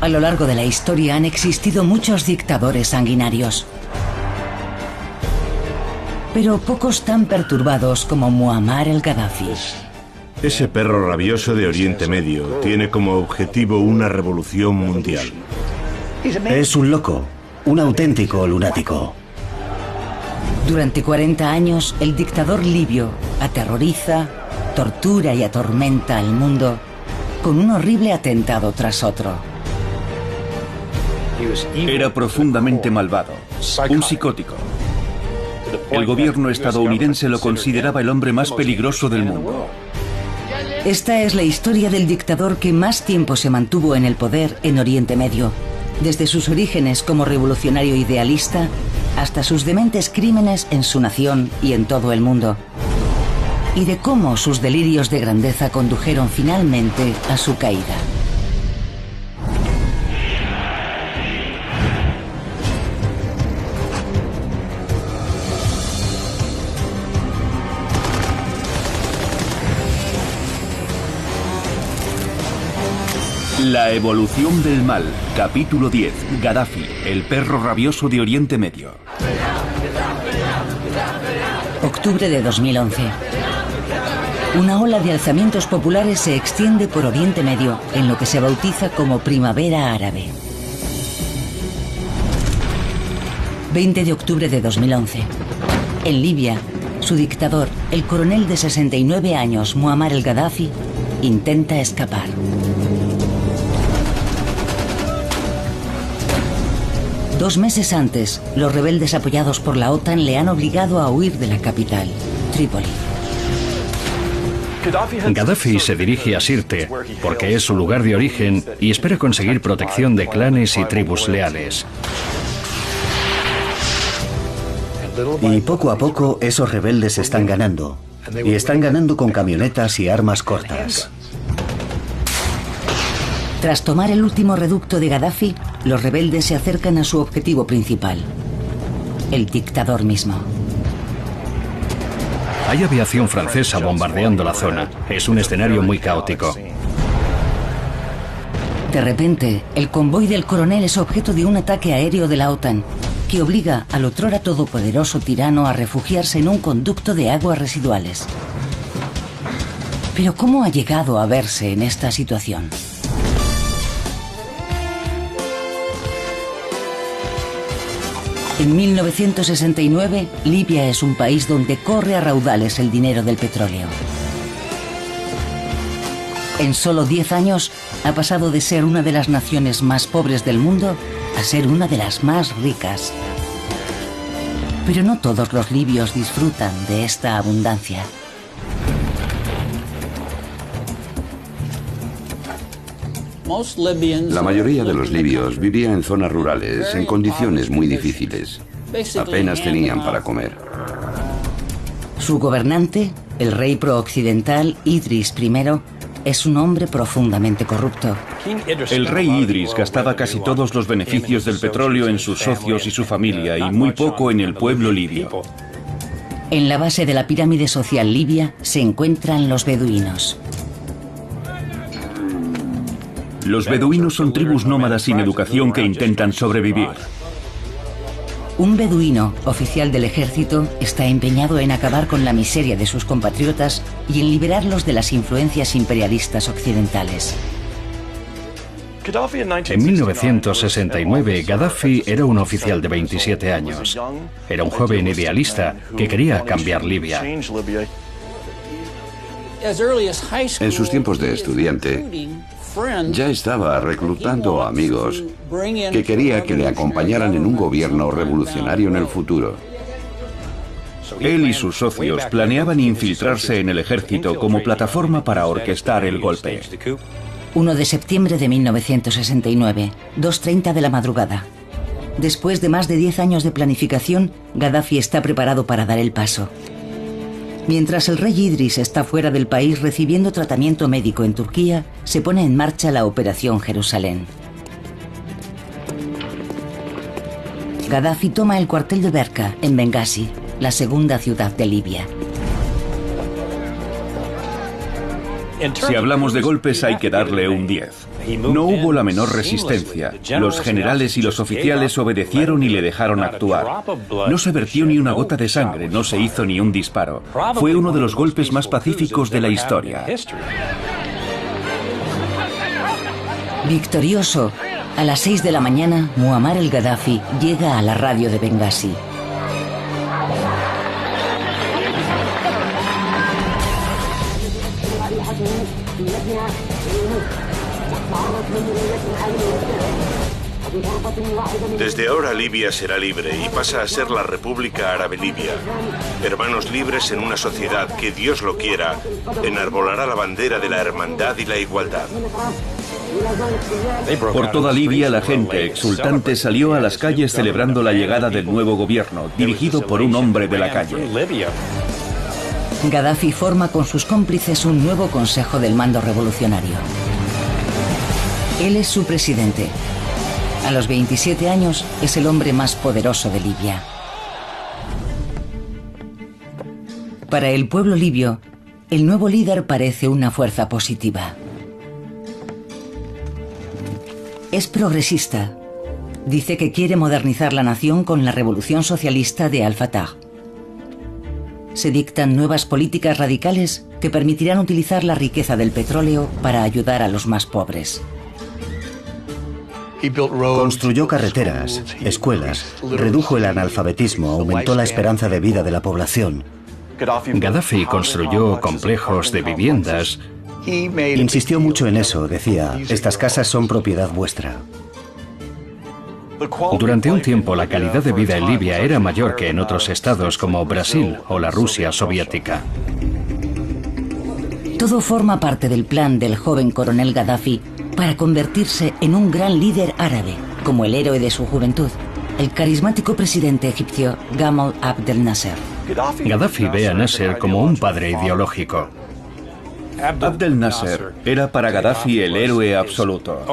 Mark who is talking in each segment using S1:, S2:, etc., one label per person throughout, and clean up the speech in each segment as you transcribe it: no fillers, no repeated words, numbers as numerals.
S1: A lo largo de la historia han existido muchos dictadores sanguinarios, pero pocos tan perturbados como Muammar el-Gaddafi.
S2: Ese perro rabioso de Oriente Medio tiene como objetivo una revolución mundial.
S3: Es un loco, un auténtico lunático.
S1: Durante 40 años, el dictador libio aterroriza, tortura y atormenta al mundo con un horrible atentado tras otro.
S4: Era profundamente malvado, un psicótico. El gobierno estadounidense lo consideraba el hombre más peligroso del mundo.
S1: Esta es la historia del dictador que más tiempo se mantuvo en el poder en Oriente Medio, desde sus orígenes como revolucionario idealista hasta sus dementes crímenes en su nación y en todo el mundo, y de cómo sus delirios de grandeza condujeron finalmente a su caída.
S4: La evolución del mal, capítulo 10, Gaddafi, el perro rabioso de Oriente Medio.
S1: Octubre de 2011. Una ola de alzamientos populares se extiende por Oriente Medio en lo que se bautiza como Primavera Árabe. 20 de octubre de 2011. En Libia, su dictador, el coronel de 69 años, Muammar el-Gaddafi, intenta escapar. Dos meses antes, los rebeldes apoyados por la OTAN le han obligado a huir de la capital, Trípoli.
S5: Gaddafi se dirige a Sirte porque es su lugar de origen y espera conseguir protección de clanes y tribus leales.
S3: Y poco a poco esos rebeldes están ganando. Y están ganando con camionetas y armas cortas.
S1: Tras tomar el último reducto de Gaddafi, los rebeldes se acercan a su objetivo principal, el dictador mismo.
S5: Hay aviación francesa bombardeando la zona. Es un escenario muy caótico.
S1: De repente, el convoy del coronel es objeto de un ataque aéreo de la OTAN, que obliga al otrora todopoderoso tirano a refugiarse en un conducto de aguas residuales. Pero ¿cómo ha llegado a verse en esta situación? En 1969, Libia es un país donde corre a raudales el dinero del petróleo. En solo 10 años, ha pasado de ser una de las naciones más pobres del mundo a ser una de las más ricas. Pero no todos los libios disfrutan de esta abundancia.
S6: La mayoría de los libios vivía en zonas rurales, en condiciones muy difíciles. Apenas tenían para comer.
S1: Su gobernante, el rey prooccidental Idris I, es un hombre profundamente corrupto.
S4: El rey Idris gastaba casi todos los beneficios del petróleo en sus socios y su familia y muy poco en el pueblo libio.
S1: En la base de la pirámide social libia se encuentran los beduinos.
S4: Los beduinos son tribus nómadas sin educación que intentan sobrevivir.
S1: Un beduino, oficial del ejército, está empeñado en acabar con la miseria de sus compatriotas y en liberarlos de las influencias imperialistas occidentales.
S5: En 1969, Gaddafi era un oficial de 27 años. Era un joven idealista que quería cambiar Libia.
S6: En sus tiempos de estudiante, ya estaba reclutando amigos que quería que le acompañaran en un gobierno revolucionario en el futuro.
S4: Él y sus socios planeaban infiltrarse en el ejército como plataforma para orquestar el golpe.
S1: 1 de septiembre de 1969, 2:30 de la madrugada. Después de más de 10 años de planificación, Gaddafi está preparado para dar el paso. Mientras el rey Idris está fuera del país recibiendo tratamiento médico en Turquía, se pone en marcha la Operación Jerusalén. Gaddafi toma el cuartel de Berka, en Bengasi, la segunda ciudad de Libia.
S4: Si hablamos de golpes hay que darle un 10. No hubo la menor resistencia. Los generales y los oficiales obedecieron y le dejaron actuar. No se vertió ni una gota de sangre, no se hizo ni un disparo. Fue uno de los golpes más pacíficos de la historia.
S1: Victorioso, a las 6 de la mañana, Muammar el-Gaddafi llega a la radio de Bengasi.
S2: Desde ahora Libia será libre y pasa a ser la República Árabe Libia. Hermanos libres en una sociedad que, Dios lo quiera, enarbolará la bandera de la hermandad y la igualdad.
S4: Por toda Libia la gente exultante salió a las calles celebrando la llegada del nuevo gobierno, dirigido por un hombre de la calle.
S1: Gaddafi forma con sus cómplices un nuevo consejo del mando revolucionario. Él es su presidente. A los 27 años es el hombre más poderoso de Libia. Para el pueblo libio, el nuevo líder parece una fuerza positiva. Es progresista. Dice que quiere modernizar la nación con la revolución socialista de Al-Fatah. Se dictan nuevas políticas radicales que permitirán utilizar la riqueza del petróleo para ayudar a los más pobres.
S3: Construyó carreteras, escuelas, redujo el analfabetismo, aumentó la esperanza de vida de la población.
S5: Gaddafi construyó complejos de viviendas.
S3: Insistió mucho en eso, decía, estas casas son propiedad vuestra.
S5: Durante un tiempo la calidad de vida en Libia era mayor que en otros estados como Brasil o la Rusia soviética.
S1: Todo forma parte del plan del joven coronel Gaddafi para convertirse en un gran líder árabe, como el héroe de su juventud, el carismático presidente egipcio Gamal Abdel Nasser.
S5: Gaddafi ve a Nasser como un padre ideológico.
S4: Abdel Nasser era para Gaddafi el héroe absoluto.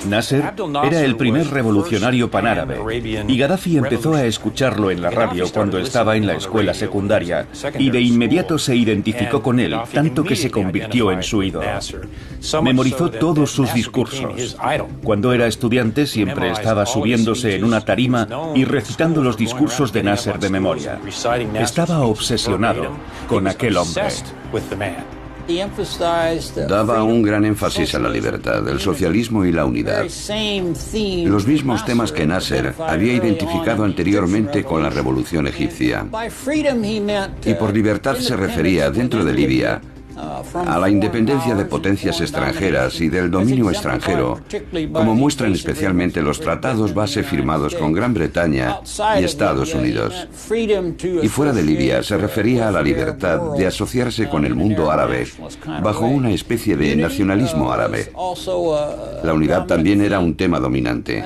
S4: Nasser era el primer revolucionario panárabe y Gaddafi empezó a escucharlo en la radio cuando estaba en la escuela secundaria y de inmediato se identificó con él, tanto que se convirtió en su ídolo. Memorizó todos sus discursos. Cuando era estudiante siempre estaba subiéndose en una tarima y recitando los discursos de Nasser de memoria. Estaba obsesionado con aquel hombre.
S6: Daba un gran énfasis a la libertad, el socialismo y la unidad. Los mismos temas que Nasser había identificado anteriormente con la revolución egipcia. Y por libertad se refería, dentro de Libia, a la independencia de potencias extranjeras y del dominio extranjero, como muestran especialmente los tratados base firmados con Gran Bretaña y Estados Unidos. Y fuera de Libia se refería a la libertad de asociarse con el mundo árabe bajo una especie de nacionalismo árabe. La unidad también era un tema dominante.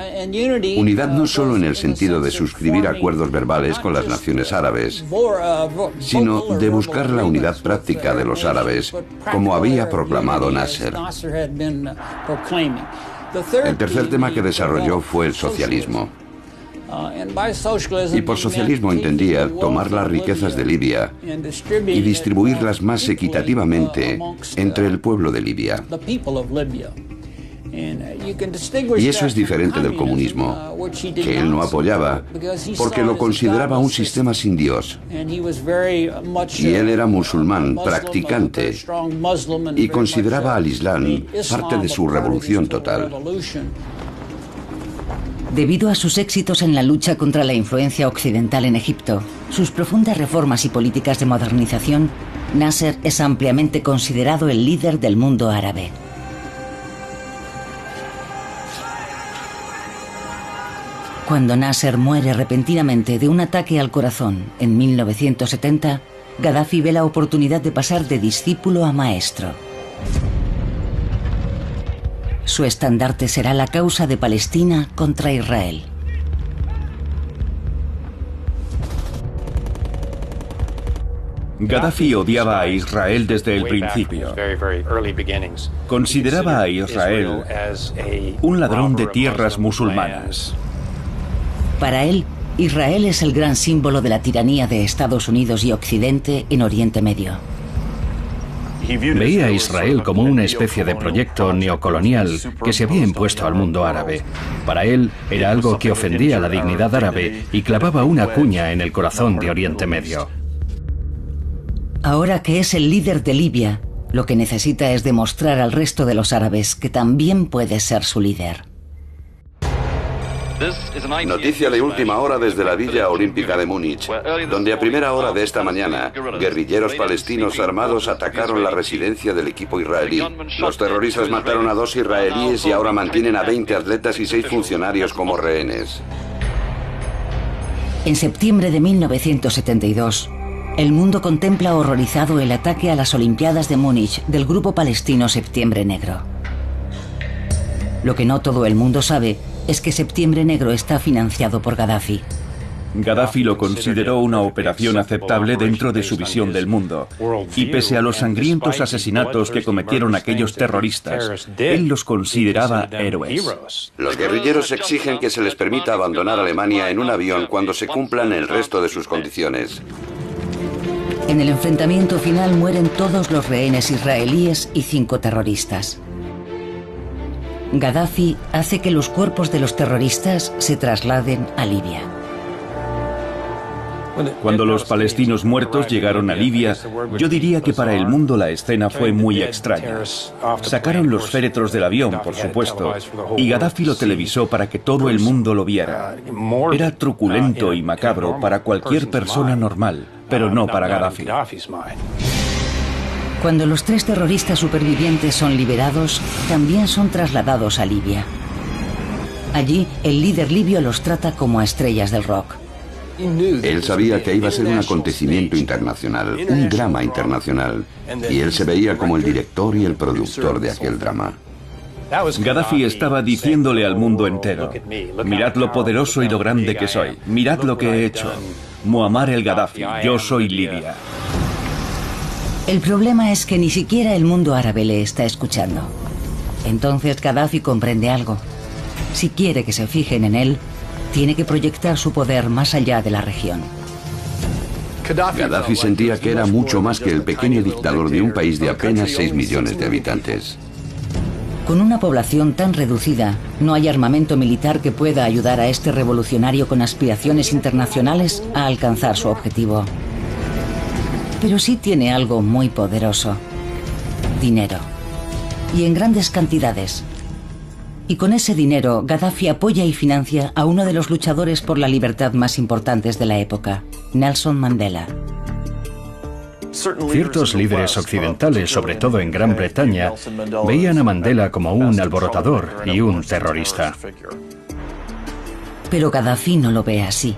S6: Unidad no solo en el sentido de suscribir acuerdos verbales con las naciones árabes, sino de buscar la unidad práctica de los árabes, como había proclamado Nasser. El tercer tema que desarrolló fue el socialismo. Y por socialismo entendía tomar las riquezas de Libia y distribuirlas más equitativamente entre el pueblo de Libia. Y eso es diferente del comunismo, que él no apoyaba, porque lo consideraba un sistema sin Dios. Y él era musulmán, practicante, y consideraba al Islam parte de su revolución total.
S1: Debido a sus éxitos en la lucha contra la influencia occidental en Egipto, sus profundas reformas y políticas de modernización, Nasser es ampliamente considerado el líder del mundo árabe. Cuando Nasser muere repentinamente de un ataque al corazón en 1970, Gaddafi ve la oportunidad de pasar de discípulo a maestro. Su estandarte será la causa de Palestina contra Israel.
S4: Gaddafi odiaba a Israel desde el principio. Consideraba a Israel un ladrón de tierras musulmanas.
S1: Para él, Israel es el gran símbolo de la tiranía de Estados Unidos y Occidente en Oriente Medio.
S5: Veía a Israel como una especie de proyecto neocolonial que se había impuesto al mundo árabe. Para él era algo que ofendía la dignidad árabe y clavaba una cuña en el corazón de Oriente Medio.
S1: Ahora que es el líder de Libia, lo que necesita es demostrar al resto de los árabes que también puede ser su líder.
S6: Noticia de última hora desde la Villa Olímpica de Múnich, donde a primera hora de esta mañana, guerrilleros palestinos armados atacaron la residencia del equipo israelí. Los terroristas mataron a 2 israelíes y ahora mantienen a 20 atletas y 6 funcionarios como rehenes.
S1: En septiembre de 1972, el mundo contempla horrorizado el ataque a las Olimpiadas de Múnich del grupo palestino Septiembre Negro. Lo que no todo el mundo sabe es que Septiembre Negro está financiado por Gaddafi.
S4: Gaddafi lo consideró una operación aceptable dentro de su visión del mundo. Y pese a los sangrientos asesinatos que cometieron aquellos terroristas, él los consideraba héroes.
S6: Los guerrilleros exigen que se les permita abandonar Alemania en un avión cuando se cumplan el resto de sus condiciones.
S1: En el enfrentamiento final mueren todos los rehenes israelíes y 5 terroristas. Gaddafi hace que los cuerpos de los terroristas se trasladen a Libia.
S4: Cuando los palestinos muertos llegaron a Libia, yo diría que para el mundo la escena fue muy extraña. Sacaron los féretros del avión, por supuesto, y Gaddafi lo televisó para que todo el mundo lo viera. Era truculento y macabro para cualquier persona normal, pero no para Gaddafi.
S1: Cuando los 3 terroristas supervivientes son liberados, también son trasladados a Libia. Allí, el líder libio los trata como a estrellas del rock.
S6: Él sabía que iba a ser un acontecimiento internacional, un drama internacional, y él se veía como el director y el productor de aquel drama.
S4: Gaddafi estaba diciéndole al mundo entero: mirad lo poderoso y lo grande que soy, mirad lo que he hecho. Muammar el Gaddafi, yo soy Libia.
S1: El problema es que ni siquiera el mundo árabe le está escuchando. Entonces Gaddafi comprende algo. Si quiere que se fijen en él, tiene que proyectar su poder más allá de la región.
S6: Gaddafi sentía que era mucho más que el pequeño dictador de un país de apenas 6 millones de habitantes.
S1: Con una población tan reducida, no hay armamento militar que pueda ayudar a este revolucionario con aspiraciones internacionales a alcanzar su objetivo. Pero sí tiene algo muy poderoso: dinero. Y en grandes cantidades. Y con ese dinero, Gaddafi apoya y financia a uno de los luchadores por la libertad más importantes de la época, Nelson Mandela.
S5: Ciertos líderes occidentales, sobre todo en Gran Bretaña, veían a Mandela como un alborotador y un terrorista.
S1: Pero Gaddafi no lo ve así.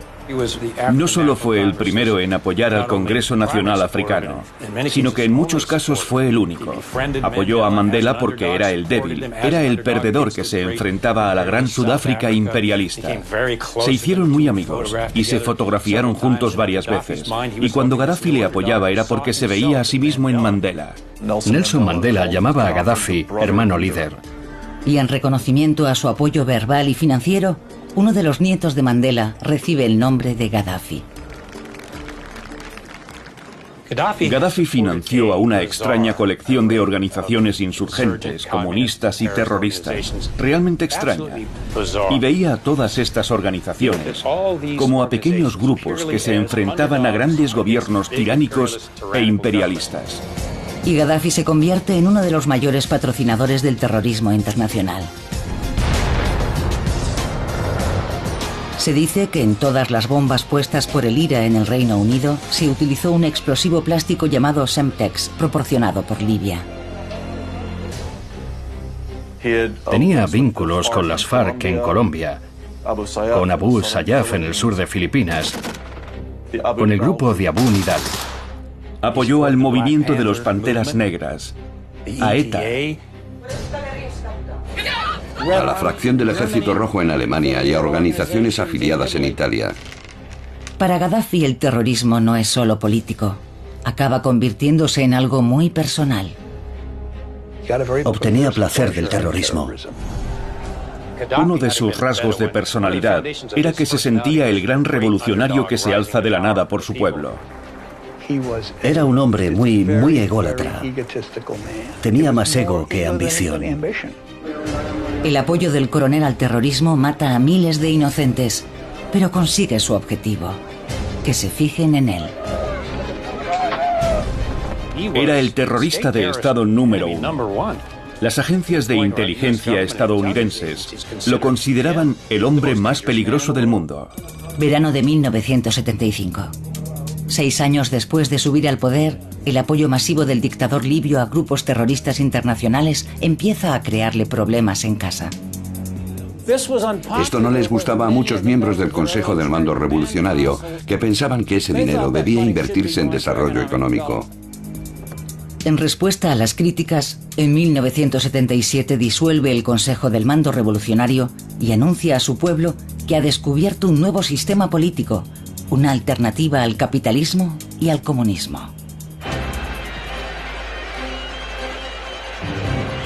S4: No solo fue el primero en apoyar al Congreso Nacional Africano, sino que en muchos casos fue el único. Apoyó a Mandela porque era el débil, era el perdedor que se enfrentaba a la gran Sudáfrica imperialista. Se hicieron muy amigos y se fotografiaron juntos varias veces. Y cuando Gaddafi le apoyaba era porque se veía a sí mismo en Mandela.
S5: Nelson Mandela llamaba a Gaddafi hermano líder.
S1: Y en reconocimiento a su apoyo verbal y financiero, uno de los nietos de Mandela recibe el nombre de Gaddafi.
S4: Gaddafi financió a una extraña colección de organizaciones insurgentes, comunistas y terroristas, realmente extraña, y veía a todas estas organizaciones como a pequeños grupos que se enfrentaban a grandes gobiernos tiránicos e imperialistas.
S1: Y Gaddafi se convierte en uno de los mayores patrocinadores del terrorismo internacional. Se dice que en todas las bombas puestas por el IRA en el Reino Unido se utilizó un explosivo plástico llamado Semtex, proporcionado por Libia.
S5: Tenía vínculos con las FARC en Colombia, con Abu Sayyaf en el sur de Filipinas, con el grupo de Abu Nidal.
S4: Apoyó al movimiento de los Panteras Negras, a ETA,
S6: a la fracción del Ejército Rojo en Alemania y a organizaciones afiliadas en Italia.
S1: Para Gaddafi el terrorismo no es solo político, acaba convirtiéndose en algo muy personal.
S3: Obtenía placer del terrorismo.
S4: Uno de sus rasgos de personalidad era que se sentía el gran revolucionario que se alza de la nada por su pueblo.
S3: Era un hombre muy ególatra. Tenía más ego que ambición.
S1: El apoyo del coronel al terrorismo mata a miles de inocentes, pero consigue su objetivo, que se fijen en él.
S4: Era el terrorista de Estado número 1. Las agencias de inteligencia estadounidenses lo consideraban el hombre más peligroso del mundo.
S1: Verano de 1975. 6 años después de subir al poder, el apoyo masivo del dictador libio a grupos terroristas internacionales empieza a crearle problemas en casa.
S6: Esto no les gustaba a muchos miembros del Consejo del Mando Revolucionario, que pensaban que ese dinero debía invertirse en desarrollo económico.
S1: En respuesta a las críticas, en 1977 disuelve el Consejo del Mando Revolucionario y anuncia a su pueblo que ha descubierto un nuevo sistema político, una alternativa al capitalismo y al comunismo.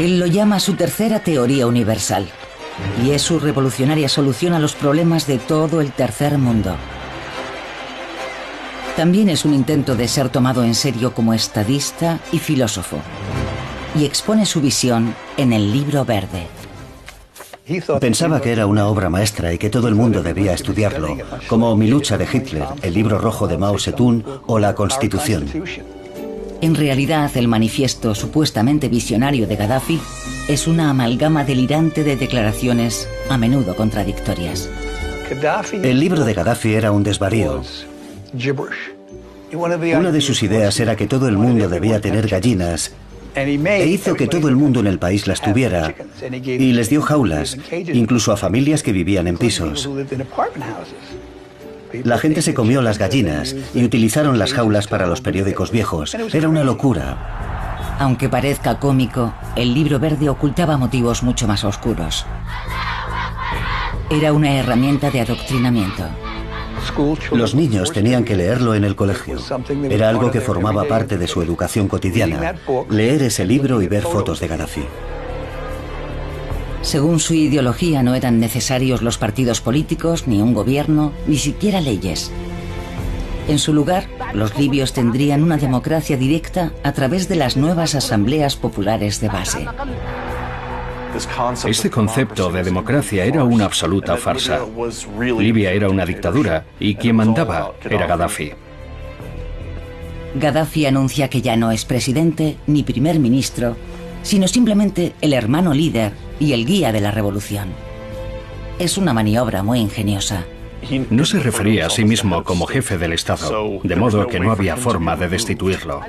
S1: Él lo llama su tercera teoría universal, y es su revolucionaria solución a los problemas de todo el tercer mundo. También es un intento de ser tomado en serio como estadista y filósofo, y expone su visión en el Libro Verde.
S3: Pensaba que era una obra maestra y que todo el mundo debía estudiarlo, como Mi lucha de Hitler, el Libro rojo de Mao Zedong o la Constitución.
S1: En realidad, el manifiesto supuestamente visionario de Gaddafi es una amalgama delirante de declaraciones, a menudo contradictorias.
S3: El libro de Gaddafi era un desvarío. Una de sus ideas era que todo el mundo debía tener gallinas, e hizo que todo el mundo en el país las tuviera, y les dio jaulas, incluso a familias que vivían en pisos. La gente se comió las gallinas y utilizaron las jaulas para los periódicos viejos. Era una locura.
S1: Aunque parezca cómico, el Libro Verde ocultaba motivos mucho más oscuros. Era una herramienta de adoctrinamiento.
S3: Los niños tenían que leerlo en el colegio. Era algo que formaba parte de su educación cotidiana, leer ese libro y ver fotos de Gaddafi.
S1: Según su ideología, no eran necesarios los partidos políticos, ni un gobierno, ni siquiera leyes. En su lugar, los libios tendrían una democracia directa a través de las nuevas asambleas populares de base.
S5: Este concepto de democracia era una absoluta farsa. Libia era una dictadura y quien mandaba era Gaddafi.
S1: Gaddafi anuncia que ya no es presidente ni primer ministro, sino simplemente el hermano líder y el guía de la revolución. Es una maniobra muy ingeniosa.
S5: No se refería a sí mismo como jefe del Estado, de modo que no había forma de destituirlo.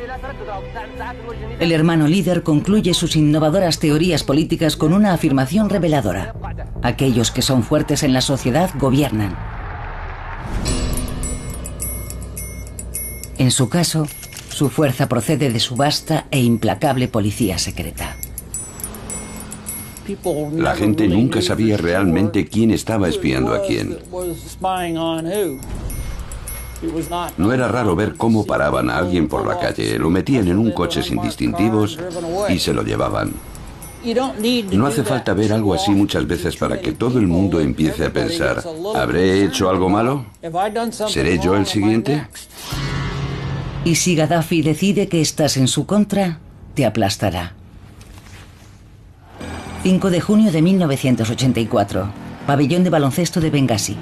S1: El hermano líder concluye sus innovadoras teorías políticas con una afirmación reveladora. Aquellos que son fuertes en la sociedad gobiernan. En su caso, su fuerza procede de su vasta e implacable policía secreta.
S6: La gente nunca sabía realmente quién estaba espiando a quién. No era raro ver cómo paraban a alguien por la calle, lo metían en un coche sin distintivos y se lo llevaban. No hace falta ver algo así muchas veces para que todo el mundo empiece a pensar, ¿habré hecho algo malo? ¿Seré yo el siguiente?
S1: Y si Gaddafi decide que estás en su contra, te aplastará. 5 de junio de 1984, pabellón de baloncesto de Bengasi.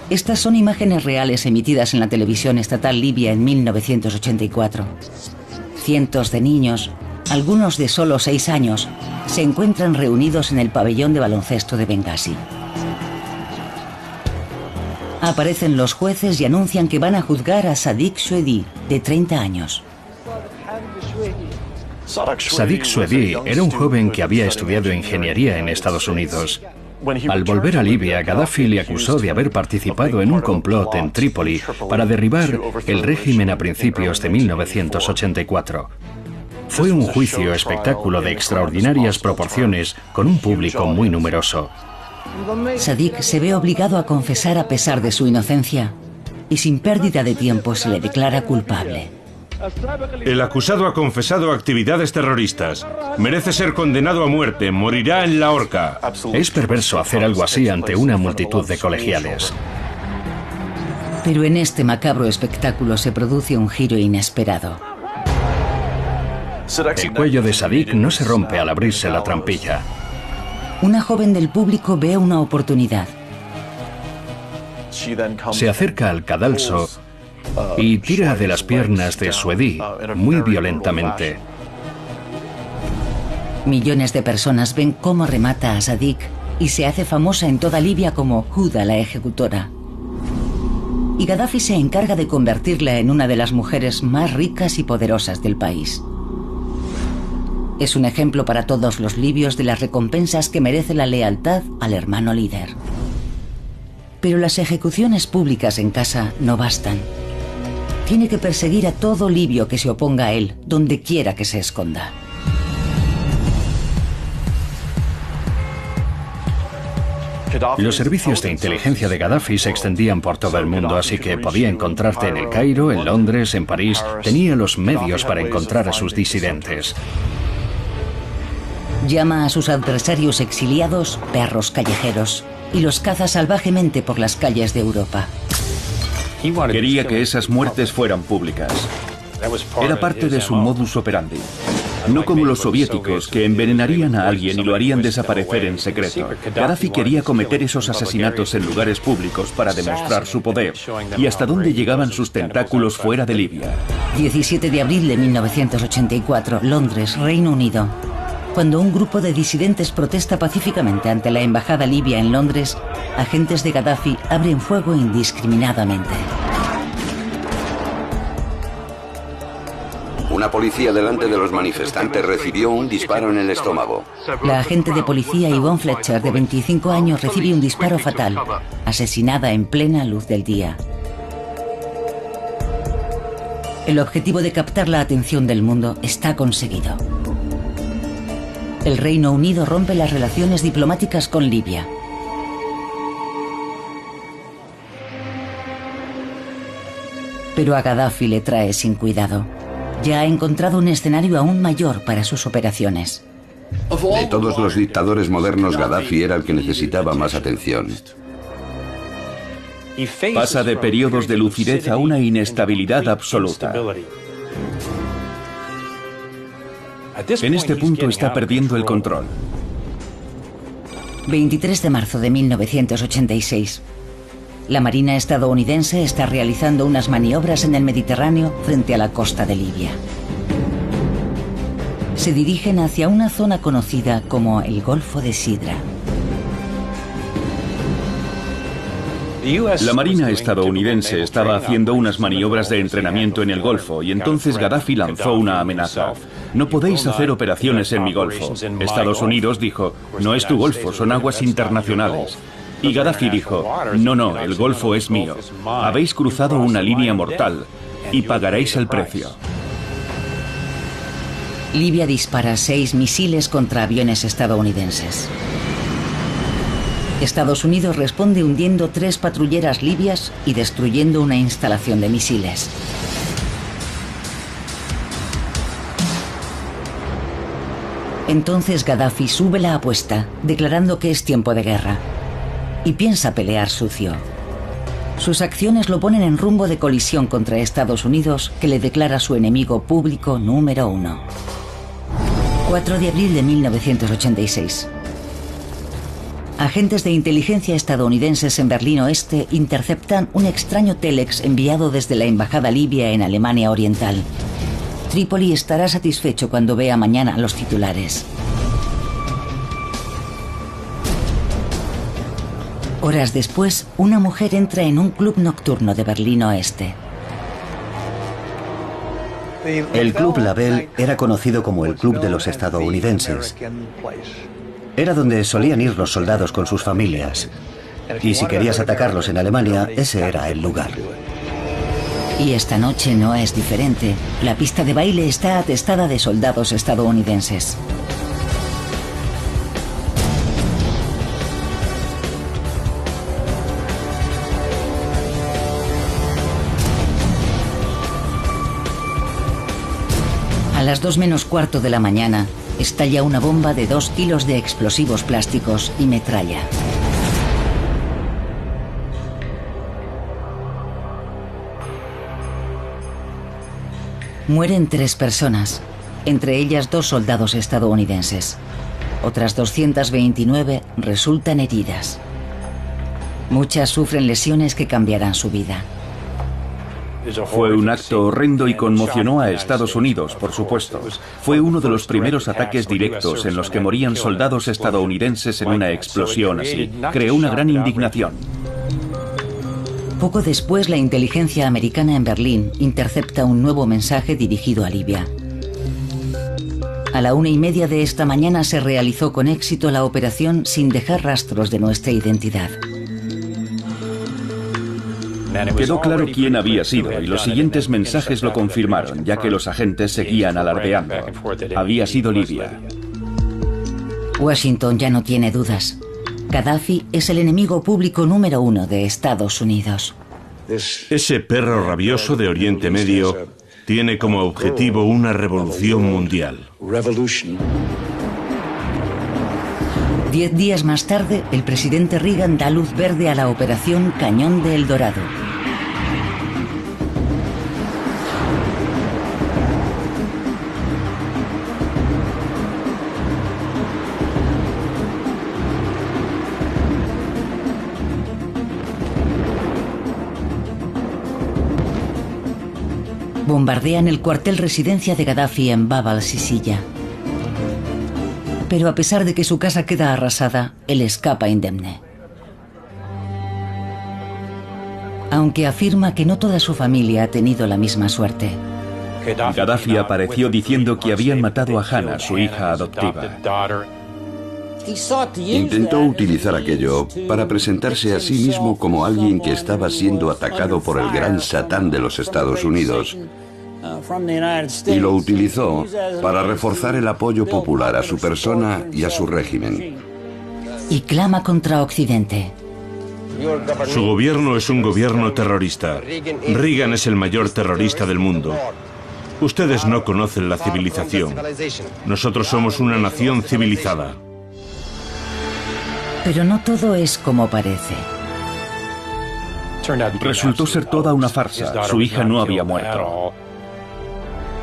S1: Estas son imágenes reales emitidas en la televisión estatal libia en 1984. Cientos de niños, algunos de solo 6 años, se encuentran reunidos en el pabellón de baloncesto de Bengasi. Aparecen los jueces y anuncian que van a juzgar a Sadiq Shwedi, de 30 años.
S5: Sadiq Shwedi era un joven que había estudiado ingeniería en Estados Unidos. Al volver a Libia, Gaddafi le acusó de haber participado en un complot en Trípoli para derribar el régimen a principios de 1984. Fue un juicio espectáculo de extraordinarias proporciones con un público muy numeroso.
S1: Sadiq se ve obligado a confesar a pesar de su inocencia y sin pérdida de tiempo se le declara culpable.
S2: El acusado ha confesado actividades terroristas. Merece ser condenado a muerte. Morirá en la horca.
S5: Es perverso hacer algo así ante una multitud de colegiales.
S1: Pero en este macabro espectáculo se produce un giro inesperado.
S5: El cuello de Sadiq no se rompe al abrirse la trampilla.
S1: Una joven del público ve una oportunidad.
S5: Se acerca al cadalso y tira de las piernas de Suedi muy violentamente.
S1: Millones de personas ven cómo remata a Sadiq y se hace famosa en toda Libia como Huda la ejecutora. Y Gaddafi se encarga de convertirla en una de las mujeres más ricas y poderosas del país. Es un ejemplo para todos los libios de las recompensas que merece la lealtad al hermano líder. Pero las ejecuciones públicas en casa no bastan. Tiene que perseguir a todo libio que se oponga a él, donde quiera que se esconda.
S5: Los servicios de inteligencia de Gaddafi se extendían por todo el mundo, así que podía encontrarte en El Cairo, en Londres, en París. Tenía los medios para encontrar a sus disidentes.
S1: Llama a sus adversarios exiliados perros callejeros y los caza salvajemente por las calles de Europa.
S4: Quería que esas muertes fueran públicas. Era parte de su modus operandi. No como los soviéticos, que envenenarían a alguien y lo harían desaparecer en secreto. Gaddafi quería cometer esos asesinatos en lugares públicos para demostrar su poder y hasta dónde llegaban sus tentáculos fuera de Libia.
S1: 17 de abril de 1984, Londres, Reino Unido. Cuando un grupo de disidentes protesta pacíficamente ante la embajada libia en Londres, agentes de Gaddafi abren fuego indiscriminadamente.
S6: Una policía delante de los manifestantes recibió un disparo en el estómago.
S1: La agente de policía Yvonne Fletcher, de 25 años, recibe un disparo fatal, asesinada en plena luz del día. El objetivo de captar la atención del mundo está conseguido. El Reino Unido rompe las relaciones diplomáticas con Libia. Pero a Gaddafi le trae sin cuidado. Ya ha encontrado un escenario aún mayor para sus operaciones.
S6: De todos los dictadores modernos, Gaddafi era el que necesitaba más atención.
S4: Pasa de periodos de lucidez a una inestabilidad absoluta. En este punto está perdiendo el control.
S1: 23 de marzo de 1986. La Marina estadounidense está realizando unas maniobras en el Mediterráneo frente a la costa de Libia. Se dirigen hacia una zona conocida como el Golfo de Sidra.
S4: La Marina estadounidense estaba haciendo unas maniobras de entrenamiento en el Golfo y entonces Gaddafi lanzó una amenaza. No podéis hacer operaciones en mi Golfo. Estados Unidos dijo, no es tu Golfo, son aguas internacionales. Y Gaddafi dijo, no, el Golfo es mío. Habéis cruzado una línea mortal y pagaréis el precio.
S1: Libia dispara 6 misiles contra aviones estadounidenses. Estados Unidos responde hundiendo 3 patrulleras libias y destruyendo una instalación de misiles. Entonces Gaddafi sube la apuesta, declarando que es tiempo de guerra. Y piensa pelear sucio. Sus acciones lo ponen en rumbo de colisión contra Estados Unidos, que le declara su enemigo público número 1. 4 de abril de 1986. Agentes de inteligencia estadounidenses en Berlín Oeste interceptan un extraño télex enviado desde la embajada libia en Alemania Oriental. Trípoli estará satisfecho cuando vea mañana los titulares. Horas después, una mujer entra en un club nocturno de Berlín Oeste.
S3: El Club Label era conocido como el Club de los Estadounidenses. Era donde solían ir los soldados con sus familias. Y si querías atacarlos en Alemania, ese era el lugar.
S1: Y esta noche no es diferente. La pista de baile está atestada de soldados estadounidenses. A las 2 menos cuarto de la mañana, estalla una bomba de 2 kilos de explosivos plásticos y metralla. Mueren 3 personas, entre ellas 2 soldados estadounidenses. Otras 229 resultan heridas. Muchas sufren lesiones que cambiarán su vida.
S4: Fue un acto horrendo y conmocionó a Estados Unidos, por supuesto. Fue uno de los primeros ataques directos en los que morían soldados estadounidenses en una explosión así. Creó una gran indignación.
S1: Poco después, la inteligencia americana en Berlín intercepta un nuevo mensaje dirigido a Libia. A la 1:30 de esta mañana se realizó con éxito la operación sin dejar rastros de nuestra identidad.
S4: Quedó claro quién había sido y los siguientes mensajes lo confirmaron, ya que los agentes seguían alardeando. Había sido Libia.
S1: Washington ya no tiene dudas. Gaddafi es el enemigo público número 1 de Estados Unidos.
S2: Ese perro rabioso de Oriente Medio tiene como objetivo una revolución mundial.
S1: 10 días más tarde, el presidente Reagan da luz verde a la operación Cañón de El Dorado. Bombardean el cuartel residencia de Gaddafi en Bab al-Sisilla. Pero a pesar de que su casa queda arrasada, él escapa indemne. Aunque afirma que no toda su familia ha tenido la misma suerte.
S4: Gaddafi apareció diciendo que habían matado a Hannah, su hija adoptiva.
S6: Intentó utilizar aquello para presentarse a sí mismo como alguien que estaba siendo atacado por el gran Satán de los Estados Unidos. Y lo utilizó para reforzar el apoyo popular a su persona y a su régimen.
S1: Y clama contra Occidente.
S2: Su gobierno es un gobierno terrorista. Reagan es el mayor terrorista del mundo. Ustedes no conocen la civilización. Nosotros somos una nación civilizada.
S1: Pero no todo es como parece.
S4: Resultó ser toda una farsa. Su hija no había muerto.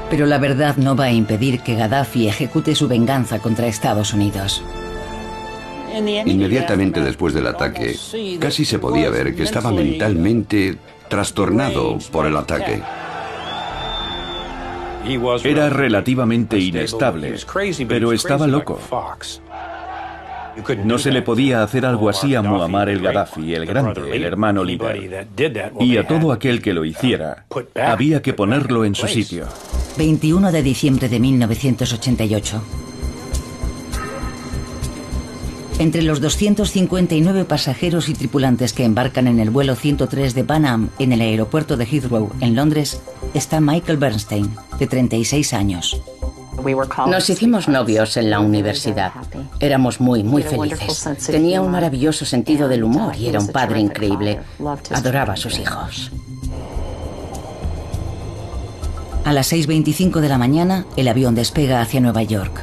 S1: Pero la verdad no va a impedir que Gaddafi ejecute su venganza contra Estados Unidos.
S6: Inmediatamente después del ataque, casi se podía ver que estaba mentalmente trastornado por el ataque.
S4: Era relativamente inestable, pero estaba loco. No se le podía hacer algo así a Muammar el Gaddafi, el grande, el hermano líder. Y a todo aquel que lo hiciera, había que ponerlo en su sitio.
S1: 21 de diciembre de 1988. Entre los 259 pasajeros y tripulantes que embarcan en el vuelo 103 de Pan Am en el aeropuerto de Heathrow, en Londres, está Michael Bernstein, de 36 años.
S7: Nos hicimos novios en la universidad. Éramos muy felices. Tenía un maravilloso sentido del humor y era un padre increíble. Adoraba a sus hijos.
S1: A las 6:25 de la mañana, el avión despega hacia Nueva York.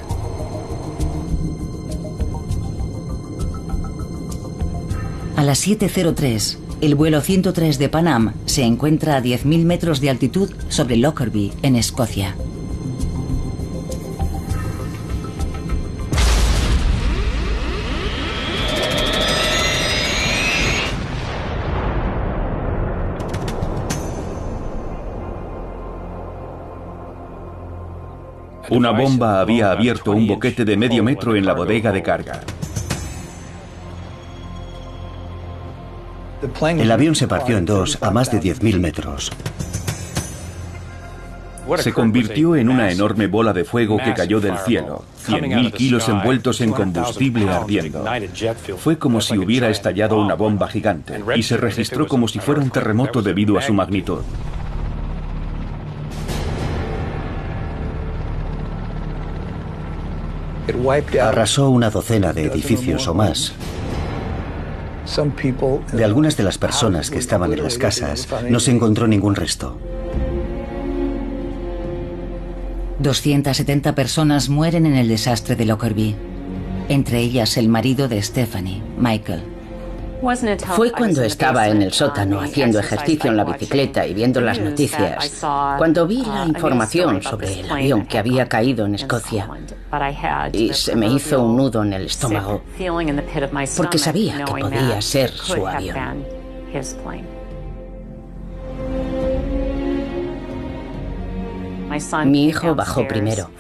S1: A las 7:03, el vuelo 103 de Pan Am se encuentra a 10.000 metros de altitud sobre Lockerbie, en Escocia.
S4: Una bomba había abierto un boquete de medio metro en la bodega de carga.
S3: El avión se partió en dos a más de 10.000 metros.
S4: Se convirtió en una enorme bola de fuego que cayó del cielo, 100.000 kilos envueltos en combustible ardiendo. Fue como si hubiera estallado una bomba gigante y se registró como si fuera un terremoto debido a su magnitud.
S3: Arrasó una docena de edificios o más. De algunas de las personas que estaban en las casas no se encontró ningún resto.
S1: 270 personas mueren en el desastre de Lockerbie, entre ellas el marido de Stephanie, Michael.
S7: Fue cuando estaba en el sótano haciendo ejercicio en la bicicleta y viendo las noticias, cuando vi la información sobre el avión que había caído en Escocia, y se me hizo un nudo en el estómago, porque sabía que podía ser su avión. Mi hijo bajó primero.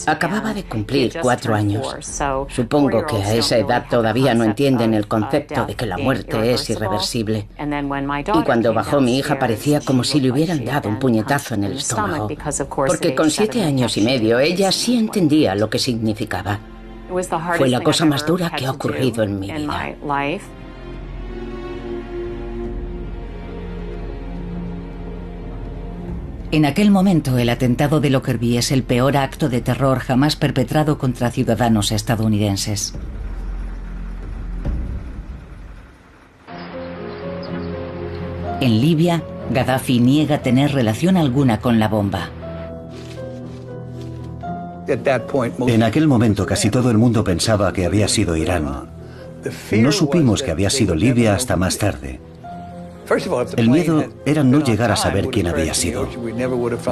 S7: Acababa de cumplir 4 años. Supongo que a esa edad todavía no entienden el concepto de que la muerte es irreversible. Y cuando bajó mi hija parecía como si le hubieran dado un puñetazo en el estómago. Porque con 7 años y medio ella sí entendía lo que significaba. Fue la cosa más dura que ha ocurrido en mi vida.
S1: En aquel momento, el atentado de Lockerbie es el peor acto de terror jamás perpetrado contra ciudadanos estadounidenses. En Libia, Gaddafi niega tener relación alguna con la bomba.
S3: En aquel momento casi todo el mundo pensaba que había sido Irán. No supimos que había sido Libia hasta más tarde. El miedo era no llegar a saber quién había sido.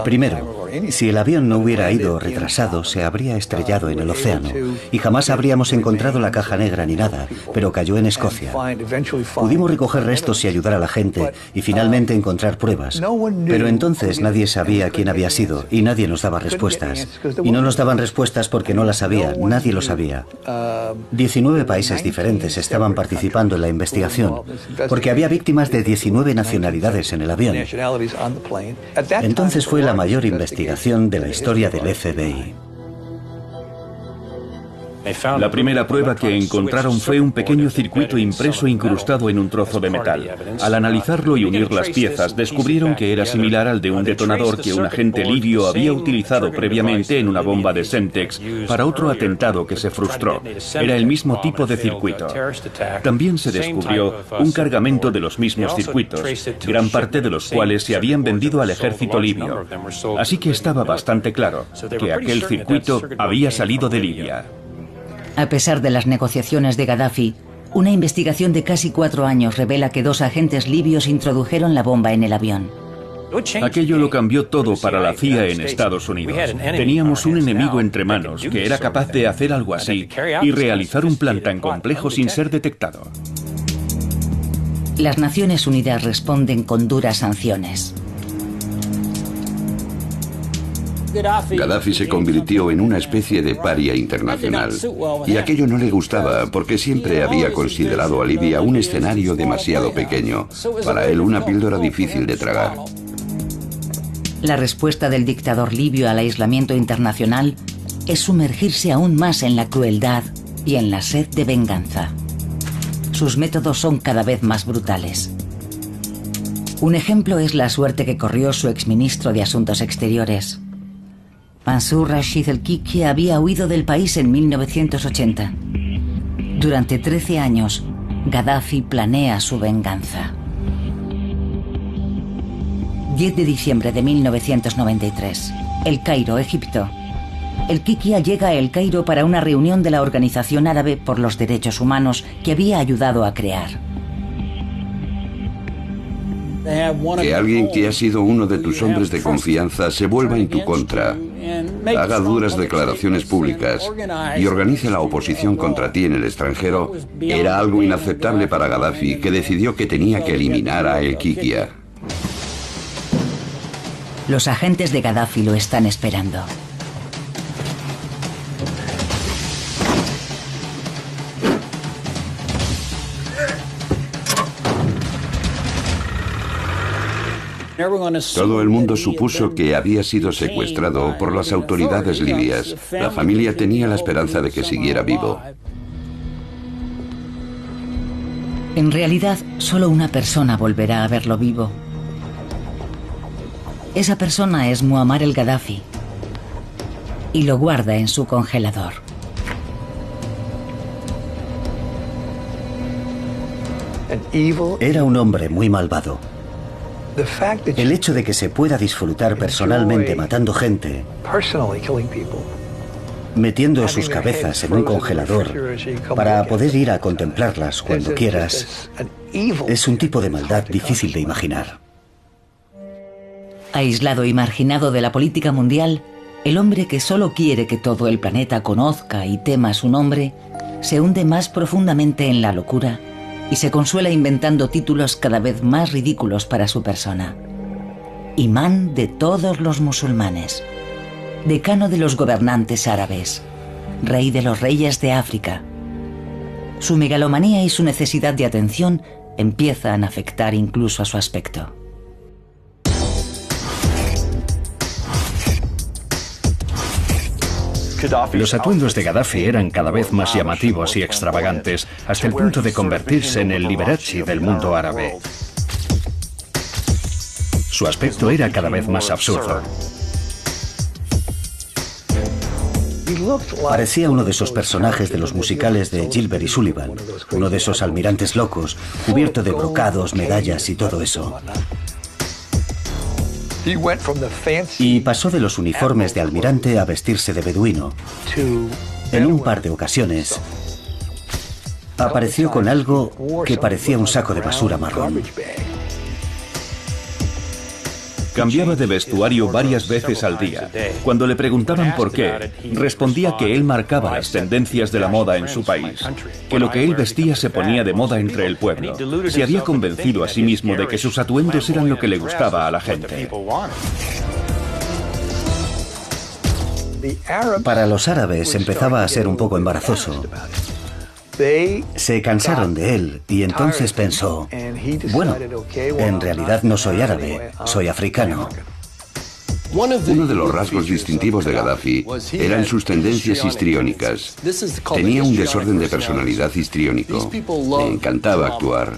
S3: Primero, si el avión no hubiera ido retrasado, se habría estrellado en el océano y jamás habríamos encontrado la caja negra ni nada, pero cayó en Escocia. Pudimos recoger restos y ayudar a la gente y finalmente encontrar pruebas. Pero entonces nadie sabía quién había sido y nadie nos daba respuestas. Y no nos daban respuestas porque no las sabía, nadie lo sabía. 19 países diferentes estaban participando en la investigación, porque había víctimas de 19 nacionalidades en el avión. Entonces fue la mayor investigación de la historia del FBI.
S4: La primera prueba que encontraron fue un pequeño circuito impreso incrustado en un trozo de metal. Al analizarlo y unir las piezas, descubrieron que era similar al de un detonador que un agente libio había utilizado previamente en una bomba de Semtex para otro atentado que se frustró. Era el mismo tipo de circuito. También se descubrió un cargamento de los mismos circuitos, gran parte de los cuales se habían vendido al ejército libio. Así que estaba bastante claro que aquel circuito había salido de Libia.
S1: A pesar de las negociaciones de Gaddafi, una investigación de casi 4 años revela que 2 agentes libios introdujeron la bomba en el avión.
S4: Aquello lo cambió todo para la CIA en Estados Unidos. Teníamos un enemigo entre manos que era capaz de hacer algo así y realizar un plan tan complejo sin ser detectado.
S1: Las Naciones Unidas responden con duras sanciones.
S6: Gaddafi se convirtió en una especie de paria internacional. Y aquello no le gustaba porque siempre había considerado a Libia un escenario demasiado pequeño. Para él una píldora difícil de tragar.
S1: La respuesta del dictador libio al aislamiento internacional es sumergirse aún más en la crueldad y en la sed de venganza. Sus métodos son cada vez más brutales. Un ejemplo es la suerte que corrió su exministro de Asuntos Exteriores. Mansour Rashid el-Kiki había huido del país en 1980. Durante 13 años, Gaddafi planea su venganza. 10 de diciembre de 1993. El Cairo, Egipto. El-Kiki llega a El Cairo para una reunión de la Organización Árabe por los Derechos Humanos que había ayudado a crear.
S6: Que alguien que ha sido uno de tus hombres de confianza se vuelva en tu contra, haga duras declaraciones públicas y organice la oposición contra ti en el extranjero, era algo inaceptable para Gaddafi, que decidió que tenía que eliminar a el-Kiki.
S1: Los agentes de Gaddafi lo están esperando.
S6: Todo el mundo supuso que había sido secuestrado por las autoridades libias. La familia tenía la esperanza de que siguiera vivo.
S1: En realidad, solo una persona volverá a verlo vivo. Esa persona es Muammar el-Gaddafi y lo guarda en su congelador.
S3: Era un hombre muy malvado. El hecho de que se pueda disfrutar personalmente matando gente metiendo sus cabezas en un congelador para poder ir a contemplarlas cuando quieras, es un tipo de maldad difícil de imaginar.
S1: Aislado y marginado de la política mundial, el hombre que solo quiere que todo el planeta conozca y tema su nombre, se hunde más profundamente en la locura y se consuela inventando títulos cada vez más ridículos para su persona. Imán de todos los musulmanes, decano de los gobernantes árabes, rey de los reyes de África. Su megalomanía y su necesidad de atención empiezan a afectar incluso a su aspecto.
S5: Los atuendos de Gaddafi eran cada vez más llamativos y extravagantes, hasta el punto de convertirse en el Liberace del mundo árabe. Su aspecto era cada vez más absurdo.
S3: Parecía uno de esos personajes de los musicales de Gilbert y Sullivan, uno de esos almirantes locos, cubierto de brocados, medallas y todo eso. Y pasó de los uniformes de almirante a vestirse de beduino. En un par de ocasiones, apareció con algo que parecía un saco de basura marrón.
S4: Cambiaba de vestuario varias veces al día. Cuando le preguntaban por qué, respondía que él marcaba las tendencias de la moda en su país, que lo que él vestía se ponía de moda entre el pueblo. Se había convencido a sí mismo de que sus atuendos eran lo que le gustaba a la gente.
S3: Para los árabes empezaba a ser un poco embarazoso. Se cansaron de él y entonces pensó, bueno, en realidad no soy árabe, soy africano.
S6: Uno de los rasgos distintivos de Gaddafi eran sus tendencias histriónicas. Tenía un desorden de personalidad histriónico. Le encantaba actuar.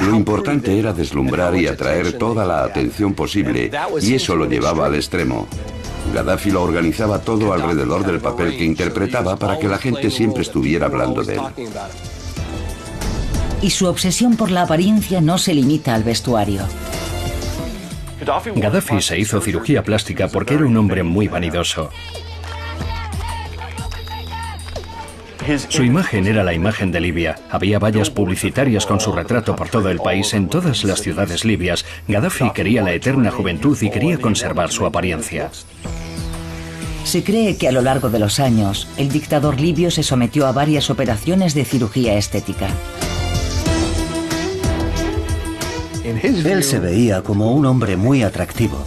S6: Lo importante era deslumbrar y atraer toda la atención posible, y eso lo llevaba al extremo. Gaddafi lo organizaba todo alrededor del papel que interpretaba para que la gente siempre estuviera hablando de él.
S1: Y su obsesión por la apariencia no se limita al vestuario.
S5: Gaddafi se hizo cirugía plástica porque era un hombre muy vanidoso. Su imagen era la imagen de Libia. Había vallas publicitarias con su retrato por todo el país, en todas las ciudades libias. Gaddafi quería la eterna juventud y quería conservar su apariencia.
S1: Se cree que a lo largo de los años, el dictador libio se sometió a varias operaciones de cirugía estética.
S3: Él se veía como un hombre muy atractivo.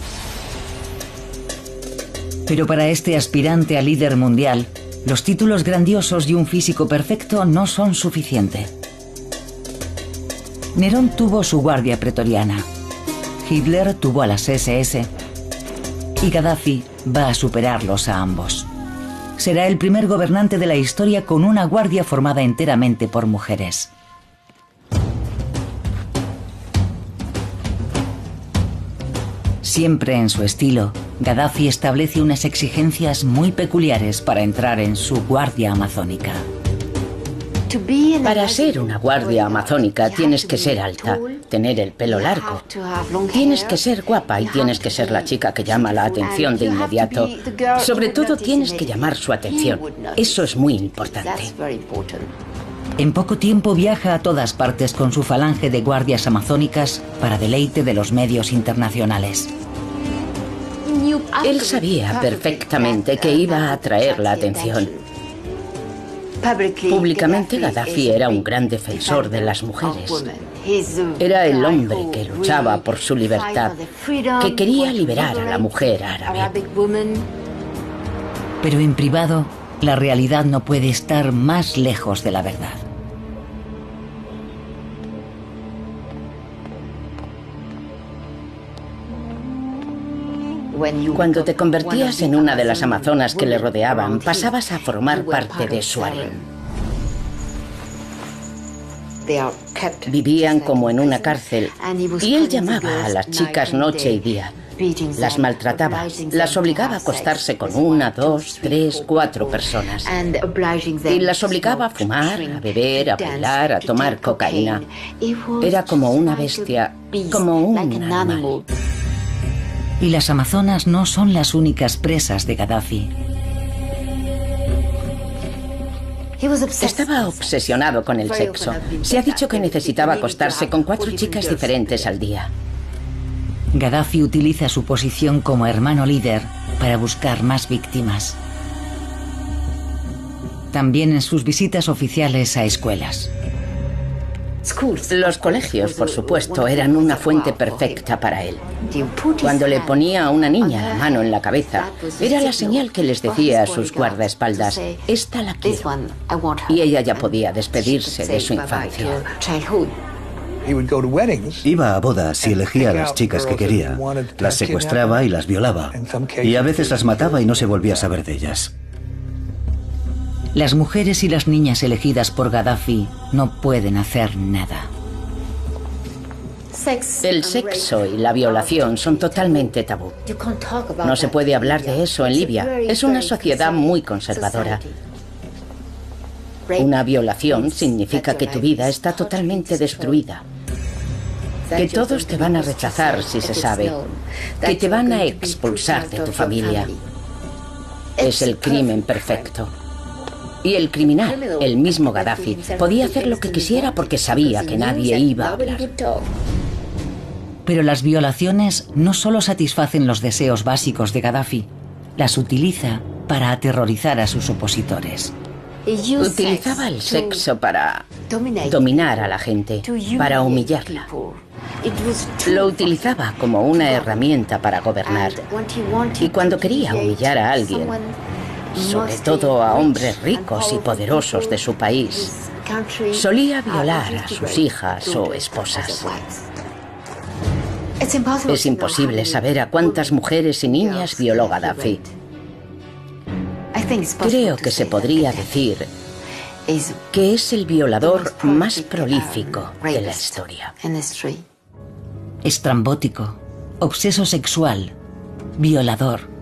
S1: Pero para este aspirante a líder mundial, los títulos grandiosos y un físico perfecto no son suficiente. Nerón tuvo su guardia pretoriana, Hitler tuvo a las SS y Gaddafi va a superarlos a ambos. Será el primer gobernante de la historia con una guardia formada enteramente por mujeres. Siempre en su estilo, Gaddafi establece unas exigencias muy peculiares para entrar en su guardia amazónica.
S7: Para ser una guardia amazónica tienes que ser alta, tener el pelo largo. Tienes que ser guapa y tienes que ser la chica que llama la atención de inmediato. Sobre todo tienes que llamar su atención. Eso es muy importante.
S1: En poco tiempo viaja a todas partes con su falange de guardias amazónicas para deleite de los medios internacionales.
S7: Él sabía perfectamente que iba a atraer la atención. Públicamente, Gaddafi era un gran defensor de las mujeres. Era el hombre que luchaba por su libertad, que quería liberar a la mujer árabe.
S1: Pero en privado, la realidad no puede estar más lejos de la verdad.
S7: Cuando te convertías en una de las amazonas que le rodeaban, pasabas a formar parte de su harén. Vivían como en una cárcel y él llamaba a las chicas noche y día. Las maltrataba, las obligaba a acostarse con 1, 2, 3, 4 personas. Y las obligaba a fumar, a beber, a bailar, a tomar cocaína. Era como una bestia, como un animal.
S1: Y las amazonas no son las únicas presas de Gaddafi.
S7: Estaba obsesionado con el sexo. Se ha dicho que necesitaba acostarse con 4 chicas diferentes al día.
S1: Gaddafi utiliza su posición como hermano líder para buscar más víctimas. También en sus visitas oficiales a escuelas.
S7: Los colegios, por supuesto, eran una fuente perfecta para él. Cuando le ponía a una niña la mano en la cabeza, era la señal que les decía a sus guardaespaldas: esta la quiero. Y ella ya podía despedirse de su infancia.
S3: Iba a bodas y elegía a las chicas que quería. Las secuestraba y las violaba. Y a veces las mataba y no se volvía a saber de ellas.
S1: Las mujeres y las niñas elegidas por Gaddafi no pueden hacer nada.
S7: El sexo y la violación son totalmente tabú. No se puede hablar de eso en Libia. Es una sociedad muy conservadora. Una violación significa que tu vida está totalmente destruida. Que todos te van a rechazar si se sabe. Que te van a expulsar de tu familia. Es el crimen perfecto. Y el criminal, el mismo Gaddafi, podía hacer lo que quisiera porque sabía que nadie iba a hablar.
S1: Pero las violaciones no solo satisfacen los deseos básicos de Gaddafi, las utiliza para aterrorizar a sus opositores.
S7: Utilizaba el sexo para dominar a la gente, para humillarla. Lo utilizaba como una herramienta para gobernar. Y cuando quería humillar a alguien, sobre todo a hombres ricos y poderosos de su país, solía violar a sus hijas o esposas. Es imposible saber a cuántas mujeres y niñas violó Gaddafi. Creo que se podría decir que es el violador más prolífico de la historia.
S1: Estrambótico, obseso sexual, violador.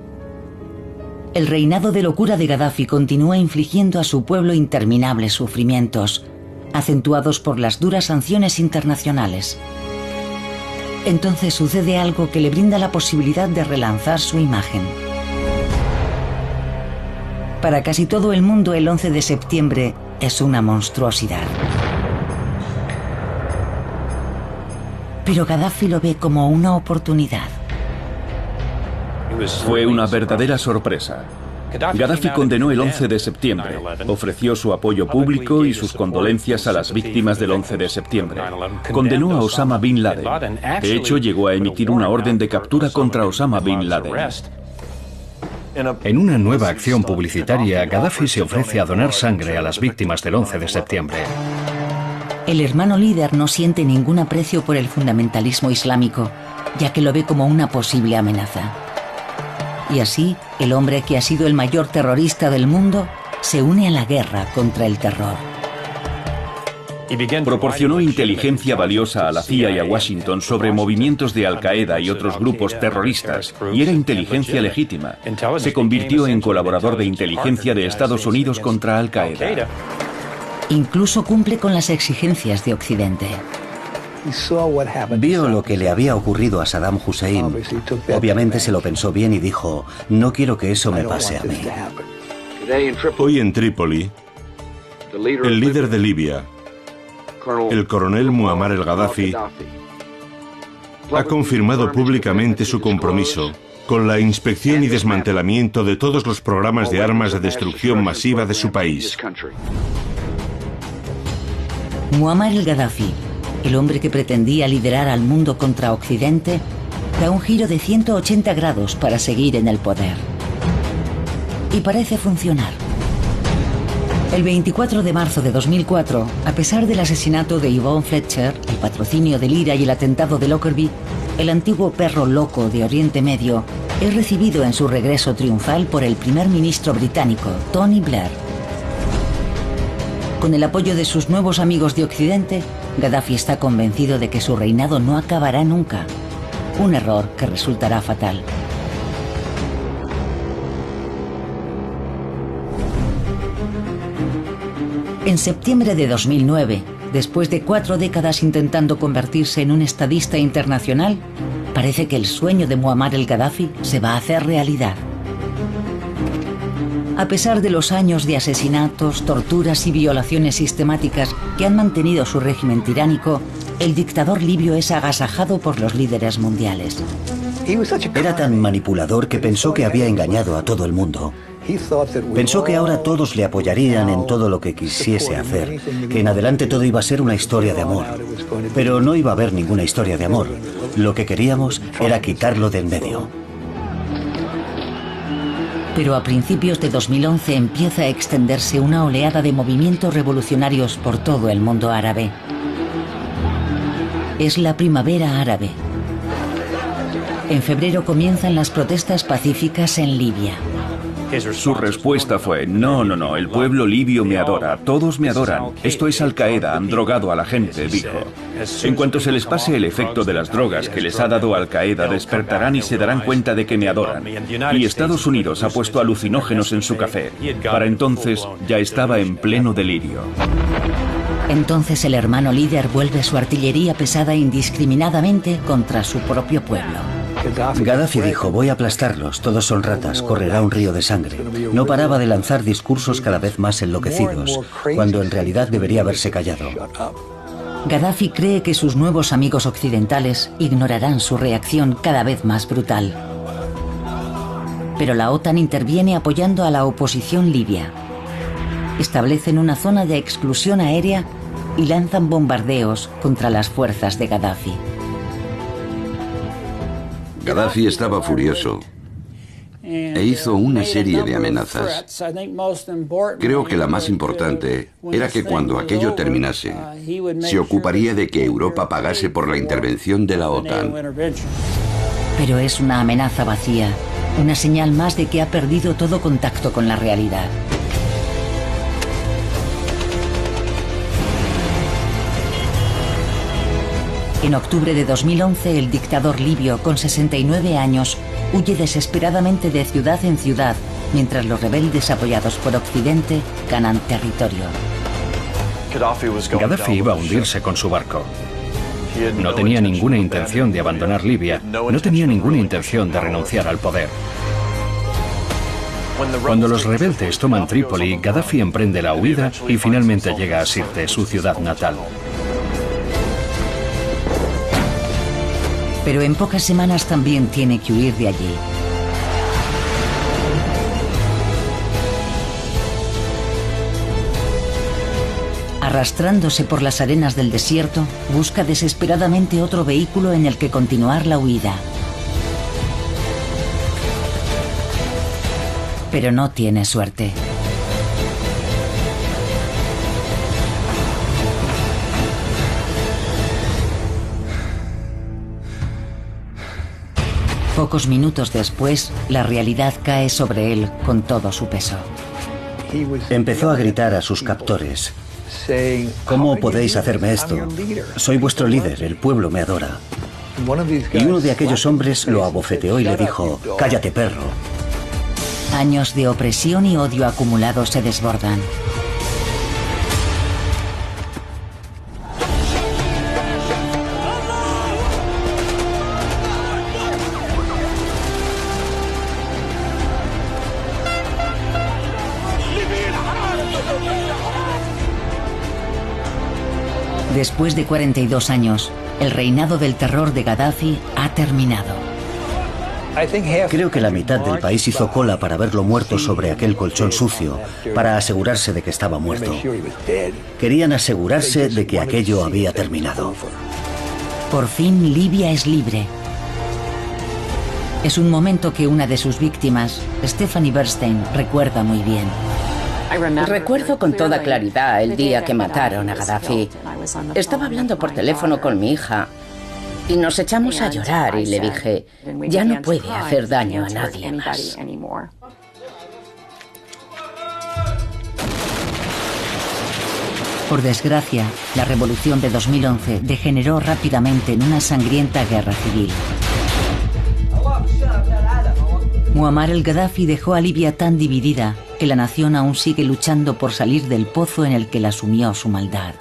S1: El reinado de locura de Gaddafi continúa infligiendo a su pueblo interminables sufrimientos, acentuados por las duras sanciones internacionales. Entonces sucede algo que le brinda la posibilidad de relanzar su imagen. Para casi todo el mundo, el 11 de septiembre es una monstruosidad. Pero Gaddafi lo ve como una oportunidad.
S4: Fue una verdadera sorpresa. Gaddafi condenó el 11 de septiembre, ofreció su apoyo público y sus condolencias a las víctimas del 11 de septiembre. Condenó a Osama Bin Laden. De hecho, llegó a emitir una orden de captura contra Osama Bin Laden.
S5: En una nueva acción publicitaria, Gaddafi se ofrece a donar sangre a las víctimas del 11 de septiembre.
S1: El hermano líder no siente ningún aprecio por el fundamentalismo islámico, ya que lo ve como una posible amenaza. Y así, el hombre que ha sido el mayor terrorista del mundo se une a la guerra contra el terror.
S4: Proporcionó inteligencia valiosa a la CIA y a Washington sobre movimientos de Al-Qaeda y otros grupos terroristas, y era inteligencia legítima. Se convirtió en colaborador de inteligencia de Estados Unidos contra Al-Qaeda.
S1: Incluso cumple con las exigencias de Occidente.
S3: Vio lo que le había ocurrido a Saddam Hussein. Obviamente se lo pensó bien y dijo: no quiero que eso me pase a mí.
S2: Hoy en Trípoli, el líder de Libia, el coronel Muammar el-Gaddafi, ha confirmado públicamente su compromiso con la inspección y desmantelamiento de todos los programas de armas de destrucción masiva de su país.
S1: Muammar el-Gaddafi, el hombre que pretendía liderar al mundo contra Occidente, da un giro de 180 grados para seguir en el poder. Y parece funcionar. El 24 de marzo de 2004, a pesar del asesinato de Yvonne Fletcher, el patrocinio del IRA y el atentado de Lockerbie, el antiguo perro loco de Oriente Medio es recibido en su regreso triunfal por el primer ministro británico, Tony Blair. Con el apoyo de sus nuevos amigos de Occidente, Gaddafi está convencido de que su reinado no acabará nunca. Un error que resultará fatal. En septiembre de 2009, después de 4 décadas intentando convertirse en un estadista internacional, parece que el sueño de Muammar el-Gaddafi se va a hacer realidad. A pesar de los años de asesinatos, torturas y violaciones sistemáticas que han mantenido su régimen tiránico, el dictador libio es agasajado por los líderes mundiales.
S3: Era tan manipulador que pensó que había engañado a todo el mundo. Pensó que ahora todos le apoyarían en todo lo que quisiese hacer, que en adelante todo iba a ser una historia de amor. Pero no iba a haber ninguna historia de amor. Lo que queríamos era quitarlo del medio.
S1: Pero a principios de 2011 empieza a extenderse una oleada de movimientos revolucionarios por todo el mundo árabe. Es la primavera árabe. En febrero comienzan las protestas pacíficas en Libia.
S4: Su respuesta fue: no, el pueblo libio me adora, todos me adoran. Esto es Al-Qaeda, han drogado a la gente, dijo. En cuanto se les pase el efecto de las drogas que les ha dado Al-Qaeda, despertarán y se darán cuenta de que me adoran. Y Estados Unidos ha puesto alucinógenos en su café. Para entonces ya estaba en pleno delirio.
S1: Entonces el hermano líder vuelve su artillería pesada indiscriminadamente contra su propio pueblo.
S3: Gaddafi dijo: voy a aplastarlos, todos son ratas, correrá un río de sangre. No paraba de lanzar discursos cada vez más enloquecidos, cuando en realidad debería haberse callado.
S1: Gaddafi cree que sus nuevos amigos occidentales ignorarán su reacción cada vez más brutal. Pero la OTAN interviene apoyando a la oposición libia. Establecen una zona de exclusión aérea y lanzan bombardeos contra las fuerzas de Gaddafi.
S6: Gaddafi estaba furioso e hizo una serie de amenazas. Creo que la más importante era que cuando aquello terminase, se ocuparía de que Europa pagase por la intervención de la OTAN.
S1: Pero es una amenaza vacía, una señal más de que ha perdido todo contacto con la realidad. En octubre de 2011, el dictador libio, con 69 años, huye desesperadamente de ciudad en ciudad, mientras los rebeldes apoyados por Occidente ganan territorio.
S5: Gaddafi iba a hundirse con su barco. No tenía ninguna intención de abandonar Libia, no tenía ninguna intención de renunciar al poder. Cuando los rebeldes toman Trípoli, Gaddafi emprende la huida y finalmente llega a Sirte, su ciudad natal.
S1: Pero en pocas semanas también tiene que huir de allí. Arrastrándose por las arenas del desierto, busca desesperadamente otro vehículo en el que continuar la huida. Pero no tiene suerte. Pocos minutos después, la realidad cae sobre él con todo su peso.
S3: Empezó a gritar a sus captores: ¿cómo podéis hacerme esto? Soy vuestro líder, el pueblo me adora. Y uno de aquellos hombres lo abofeteó y le dijo: cállate, perro.
S1: Años de opresión y odio acumulados se desbordan. Después de 42 años, el reinado del terror de Gaddafi ha terminado.
S3: Creo que la mitad del país hizo cola para verlo muerto sobre aquel colchón sucio, para asegurarse de que estaba muerto. Querían asegurarse de que aquello había terminado.
S1: Por fin Libia es libre. Es un momento que una de sus víctimas, Stephanie Bernstein, recuerda muy bien.
S7: Recuerdo con toda claridad el día que mataron a Gaddafi. Estaba hablando por teléfono con mi hija y nos echamos a llorar y le dije: ya no puede hacer daño a nadie más.
S1: Por desgracia, la revolución de 2011 degeneró rápidamente en una sangrienta guerra civil. Muammar el-Gaddafi dejó a Libia tan dividida que la nación aún sigue luchando por salir del pozo en el que la sumió su maldad.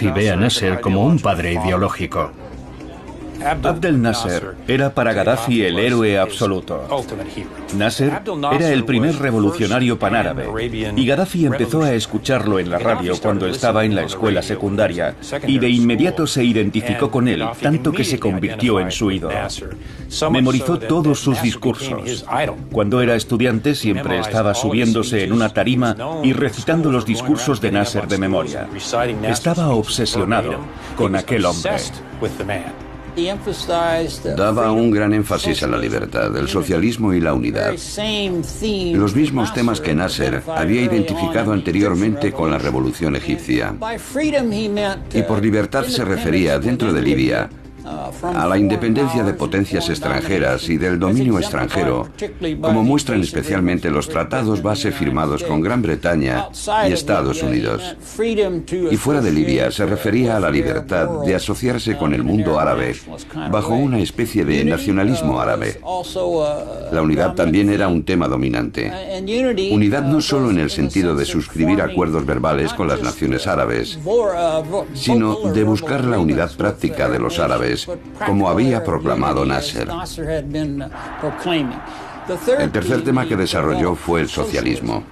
S5: Gaddafi ve a Nasser como un padre ideológico.
S4: Abdel Nasser era para Gaddafi el héroe absoluto. Nasser era el primer revolucionario panárabe y Gaddafi empezó a escucharlo en la radio cuando estaba en la escuela secundaria y de inmediato se identificó con él, tanto que se convirtió en su ídolo. Memorizó todos sus discursos. Cuando era estudiante siempre estaba subiéndose en una tarima y recitando los discursos de Nasser de memoria. Estaba obsesionado con aquel hombre.
S6: Daba un gran énfasis a la libertad, el socialismo y la unidad. Los mismos temas que Nasser había identificado anteriormente con la revolución egipcia. Y por libertad se refería, dentro de Libia, a la independencia de potencias extranjeras y del dominio extranjero, como muestran especialmente los tratados base firmados con Gran Bretaña y Estados Unidos. Y fuera de Libia se refería a la libertad de asociarse con el mundo árabe bajo una especie de nacionalismo árabe. La unidad también era un tema dominante. Unidad no solo en el sentido de suscribir acuerdos verbales con las naciones árabes, sino de buscar la unidad práctica de los árabes, como había proclamado Nasser. El tercer tema que desarrolló fue el socialismo.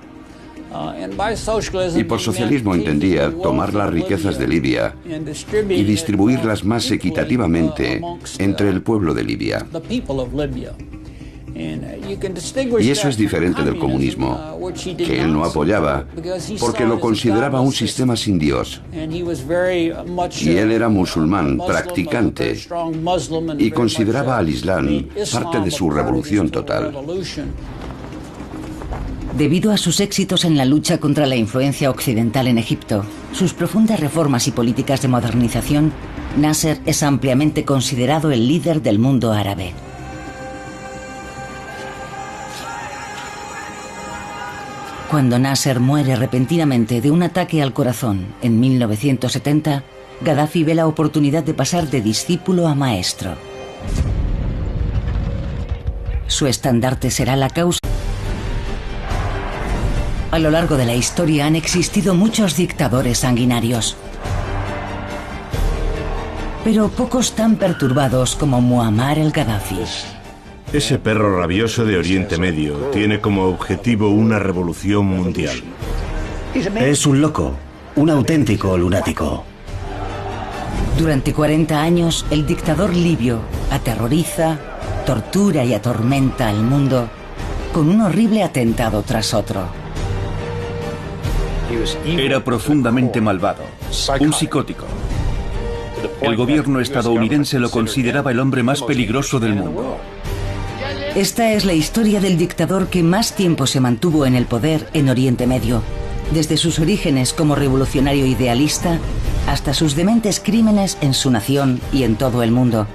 S6: Y por socialismo entendía tomar las riquezas de Libia y distribuirlas más equitativamente entre el pueblo de Libia. Y eso es diferente del comunismo, que él no apoyaba, porque lo consideraba un sistema sin Dios. Y él era musulmán, practicante, y consideraba al Islam parte de su revolución total.
S1: Debido a sus éxitos en la lucha contra la influencia occidental en Egipto, sus profundas reformas y políticas de modernización, Nasser es ampliamente considerado el líder del mundo árabe. Cuando Nasser muere repentinamente de un ataque al corazón en 1970, Gaddafi ve la oportunidad de pasar de discípulo a maestro. Su estandarte será la causa. A lo largo de la historia han existido muchos dictadores sanguinarios, pero pocos tan perturbados como Muammar el-Gaddafi.
S2: Ese perro rabioso de Oriente Medio tiene como objetivo una revolución mundial.
S3: Es un loco, un auténtico lunático.
S1: Durante 40 años, el dictador libio aterroriza, tortura y atormenta al mundo con un horrible atentado tras otro.
S4: Era profundamente malvado, un psicótico. El gobierno estadounidense lo consideraba el hombre más peligroso del mundo.
S1: Esta es la historia del dictador que más tiempo se mantuvo en el poder en Oriente Medio, desde sus orígenes como revolucionario idealista hasta sus dementes crímenes en su nación y en todo el mundo,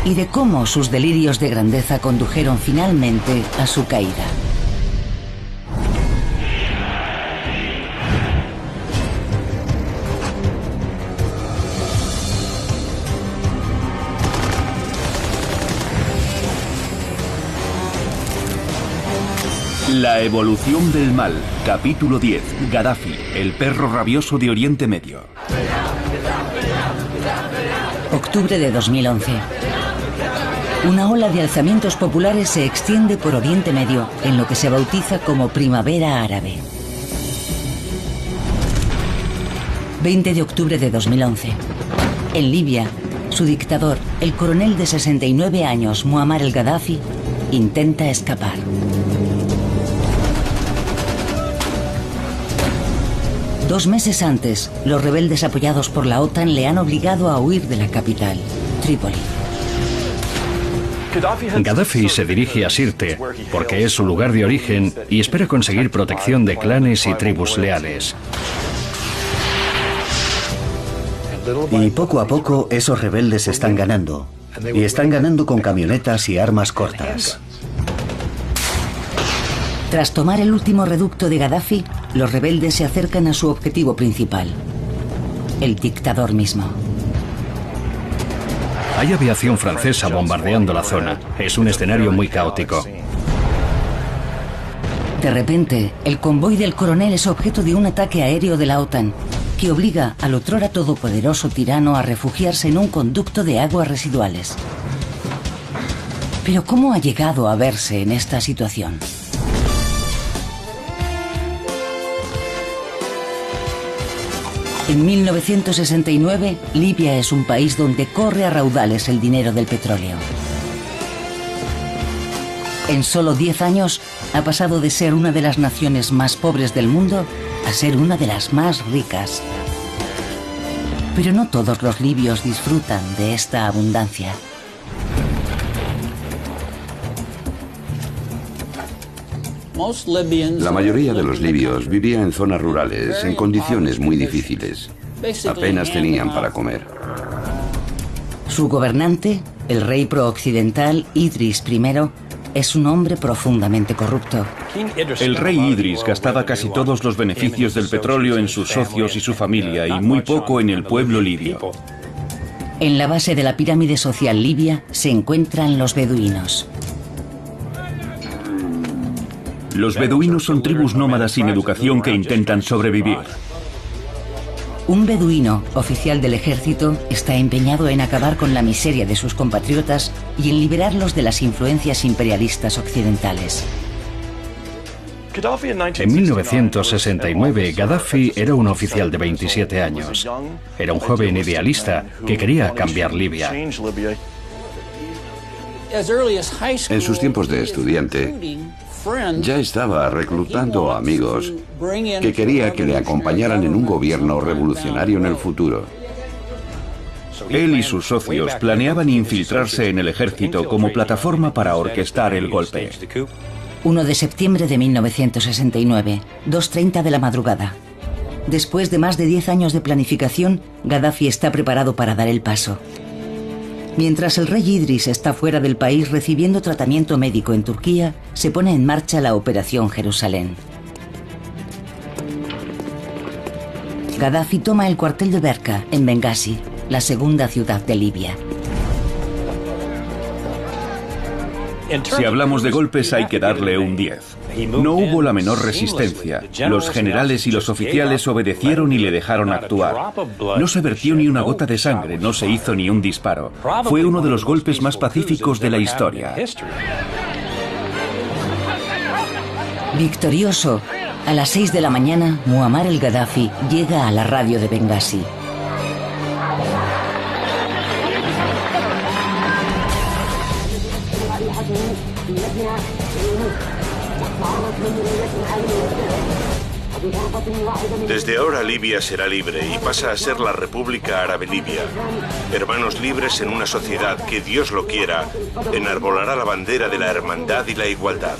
S1: y de cómo sus delirios de grandeza condujeron finalmente a su caída.
S4: La evolución del mal, capítulo 10, Gaddafi, el perro rabioso de Oriente Medio.
S1: Octubre de 2011. Una ola de alzamientos populares se extiende por Oriente Medio en lo que se bautiza como Primavera Árabe. 20 de octubre de 2011. En Libia, su dictador, el coronel de 69 años, Muammar el-Gaddafi, intenta escapar. Dos meses antes, los rebeldes apoyados por la OTAN le han obligado a huir de la capital, Trípoli.
S5: Gaddafi se dirige a Sirte porque es su lugar de origen y espera conseguir protección de clanes y tribus leales.
S3: Y poco a poco esos rebeldes están ganando. Y están ganando con camionetas y armas cortas.
S1: Tras tomar el último reducto de Gaddafi, los rebeldes se acercan a su objetivo principal, el dictador mismo.
S5: Hay aviación francesa bombardeando la zona. Es un escenario muy caótico.
S1: De repente, el convoy del coronel es objeto de un ataque aéreo de la OTAN, que obliga al otrora todopoderoso tirano a refugiarse en un conducto de aguas residuales. Pero ¿cómo ha llegado a verse en esta situación? En 1969, Libia es un país donde corre a raudales el dinero del petróleo. En solo 10 años ha pasado de ser una de las naciones más pobres del mundo a ser una de las más ricas. Pero no todos los libios disfrutan de esta abundancia.
S6: La mayoría de los libios vivía en zonas rurales, en condiciones muy difíciles. Apenas tenían para comer.
S1: Su gobernante, el rey pro-occidental Idris I, es un hombre profundamente corrupto.
S4: El rey Idris gastaba casi todos los beneficios del petróleo en sus socios y su familia y muy poco en el pueblo libio.
S1: En la base de la pirámide social libia se encuentran los beduinos.
S4: Los beduinos son tribus nómadas sin educación que intentan sobrevivir.
S1: Un beduino, oficial del ejército, está empeñado en acabar con la miseria de sus compatriotas y en liberarlos de las influencias imperialistas occidentales.
S5: En 1969, Gaddafi era un oficial de 27 años. Era un joven idealista que quería cambiar Libia.
S6: En sus tiempos de estudiante, ya estaba reclutando amigos que quería que le acompañaran en un gobierno revolucionario en el futuro.
S4: Él y sus socios planeaban infiltrarse en el ejército como plataforma para orquestar el golpe.
S1: 1 de septiembre de 1969, 2:30 de la madrugada. Después de más de 10 años de planificación, Gaddafi está preparado para dar el paso. Mientras el rey Idris está fuera del país recibiendo tratamiento médico en Turquía, se pone en marcha la Operación Jerusalén. Gaddafi toma el cuartel de Berka, en Bengasi, la segunda ciudad de Libia.
S4: Si hablamos de golpes hay que darle un 10. No hubo la menor resistencia. Los generales y los oficiales obedecieron y le dejaron actuar. No se vertió ni una gota de sangre, no se hizo ni un disparo. Fue uno de los golpes más pacíficos de la historia.
S1: Victorioso, a las 6 de la mañana, Muammar el Gaddafi llega a la radio de Bengasi.
S2: Desde ahora Libia será libre y pasa a ser la República Árabe Libia. Hermanos libres en una sociedad que, Dios lo quiera, enarbolará la bandera de la hermandad y la igualdad.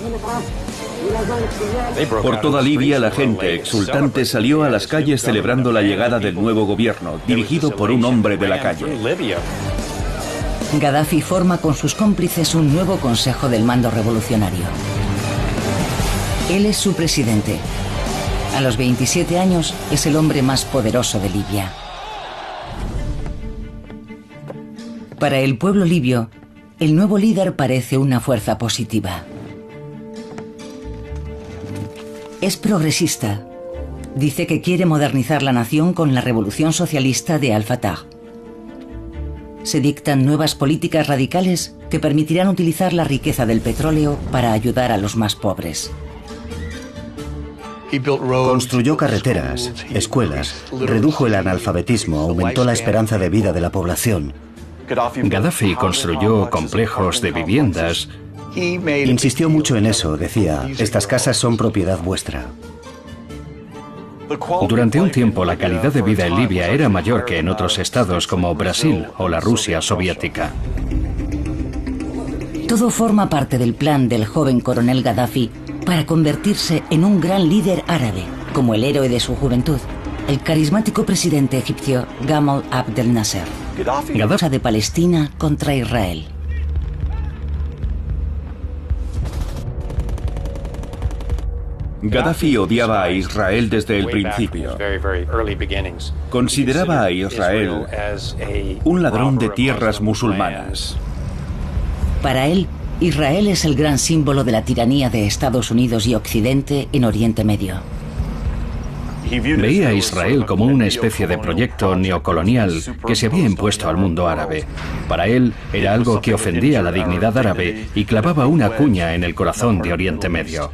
S4: Por toda Libia la gente exultante salió a las calles celebrando la llegada del nuevo gobierno, dirigido por un hombre de la calle.
S1: Gaddafi forma con sus cómplices un nuevo consejo del mando revolucionario. Él es su presidente. A los 27 años es el hombre más poderoso de Libia. Para el pueblo libio, el nuevo líder parece una fuerza positiva. Es progresista. Dice que quiere modernizar la nación con la revolución socialista de Al-Fatah. Se dictan nuevas políticas radicales que permitirán utilizar la riqueza del petróleo para ayudar a los más pobres.
S3: Construyó carreteras, escuelas, redujo el analfabetismo, aumentó la esperanza de vida de la población.
S5: Gaddafi construyó complejos de viviendas.
S3: Insistió mucho en eso, decía, estas casas son propiedad vuestra.
S5: Durante un tiempo la calidad de vida en Libia era mayor que en otros estados como Brasil o la Rusia soviética.
S1: Todo forma parte del plan del joven coronel Gaddafi para convertirse en un gran líder árabe, como el héroe de su juventud, el carismático presidente egipcio Gamal Abdel Nasser. Gaddafi de Palestina contra Israel.
S4: Gaddafi odiaba a Israel desde el principio. Consideraba a Israel un ladrón de tierras musulmanas.
S1: Para él, Israel es el gran símbolo de la tiranía de Estados Unidos y Occidente en Oriente Medio.
S5: Veía a Israel como una especie de proyecto neocolonial que se había impuesto al mundo árabe. Para él era algo que ofendía la dignidad árabe y clavaba una cuña en el corazón de Oriente Medio.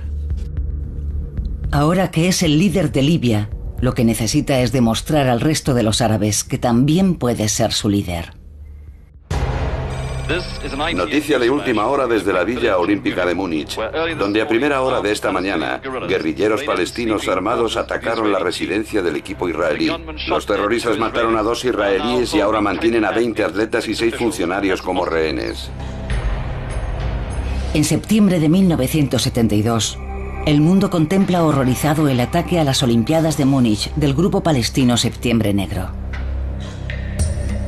S1: Ahora que es el líder de Libia, lo que necesita es demostrar al resto de los árabes que también puede ser su líder.
S6: Noticia de última hora desde la Villa Olímpica de Múnich, donde a primera hora de esta mañana, guerrilleros palestinos armados atacaron la residencia del equipo israelí. Los terroristas mataron a 2 israelíes y ahora mantienen a 20 atletas y 6 funcionarios como rehenes.
S1: En septiembre de 1972, el mundo contempla horrorizado el ataque a las Olimpiadas de Múnich del grupo palestino Septiembre Negro.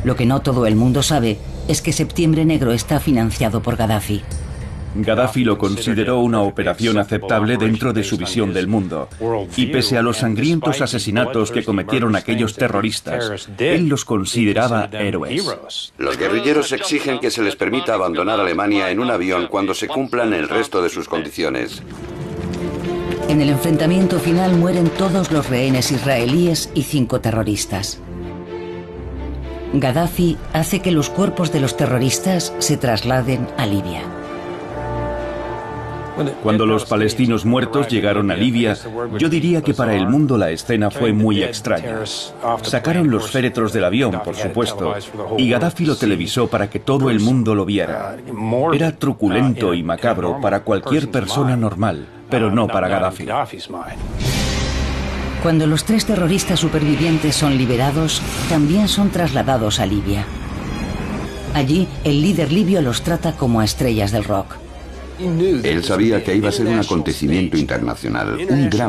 S1: Lo que no todo el mundo sabe es que Septiembre Negro está financiado por Gaddafi.
S4: Gaddafi lo consideró una operación aceptable dentro de su visión del mundo. Y pese a los sangrientos asesinatos que cometieron aquellos terroristas, él los consideraba héroes.
S6: Los guerrilleros exigen que se les permita abandonar Alemania en un avión cuando se cumplan el resto de sus condiciones.
S1: En el enfrentamiento final mueren todos los rehenes israelíes y 5 terroristas. Gaddafi hace que los cuerpos de los terroristas se trasladen a Libia.
S4: Cuando los palestinos muertos llegaron a Libia, yo diría que para el mundo la escena fue muy extraña. Sacaron los féretros del avión, por supuesto, y Gaddafi lo televisó para que todo el mundo lo viera. Era truculento y macabro para cualquier persona normal, pero no para Gaddafi.
S1: Cuando los 3 terroristas supervivientes son liberados, también son trasladados a Libia. Allí, el líder libio los trata como a estrellas del rock.
S6: Él sabía que iba a ser un acontecimiento internacional, un drama.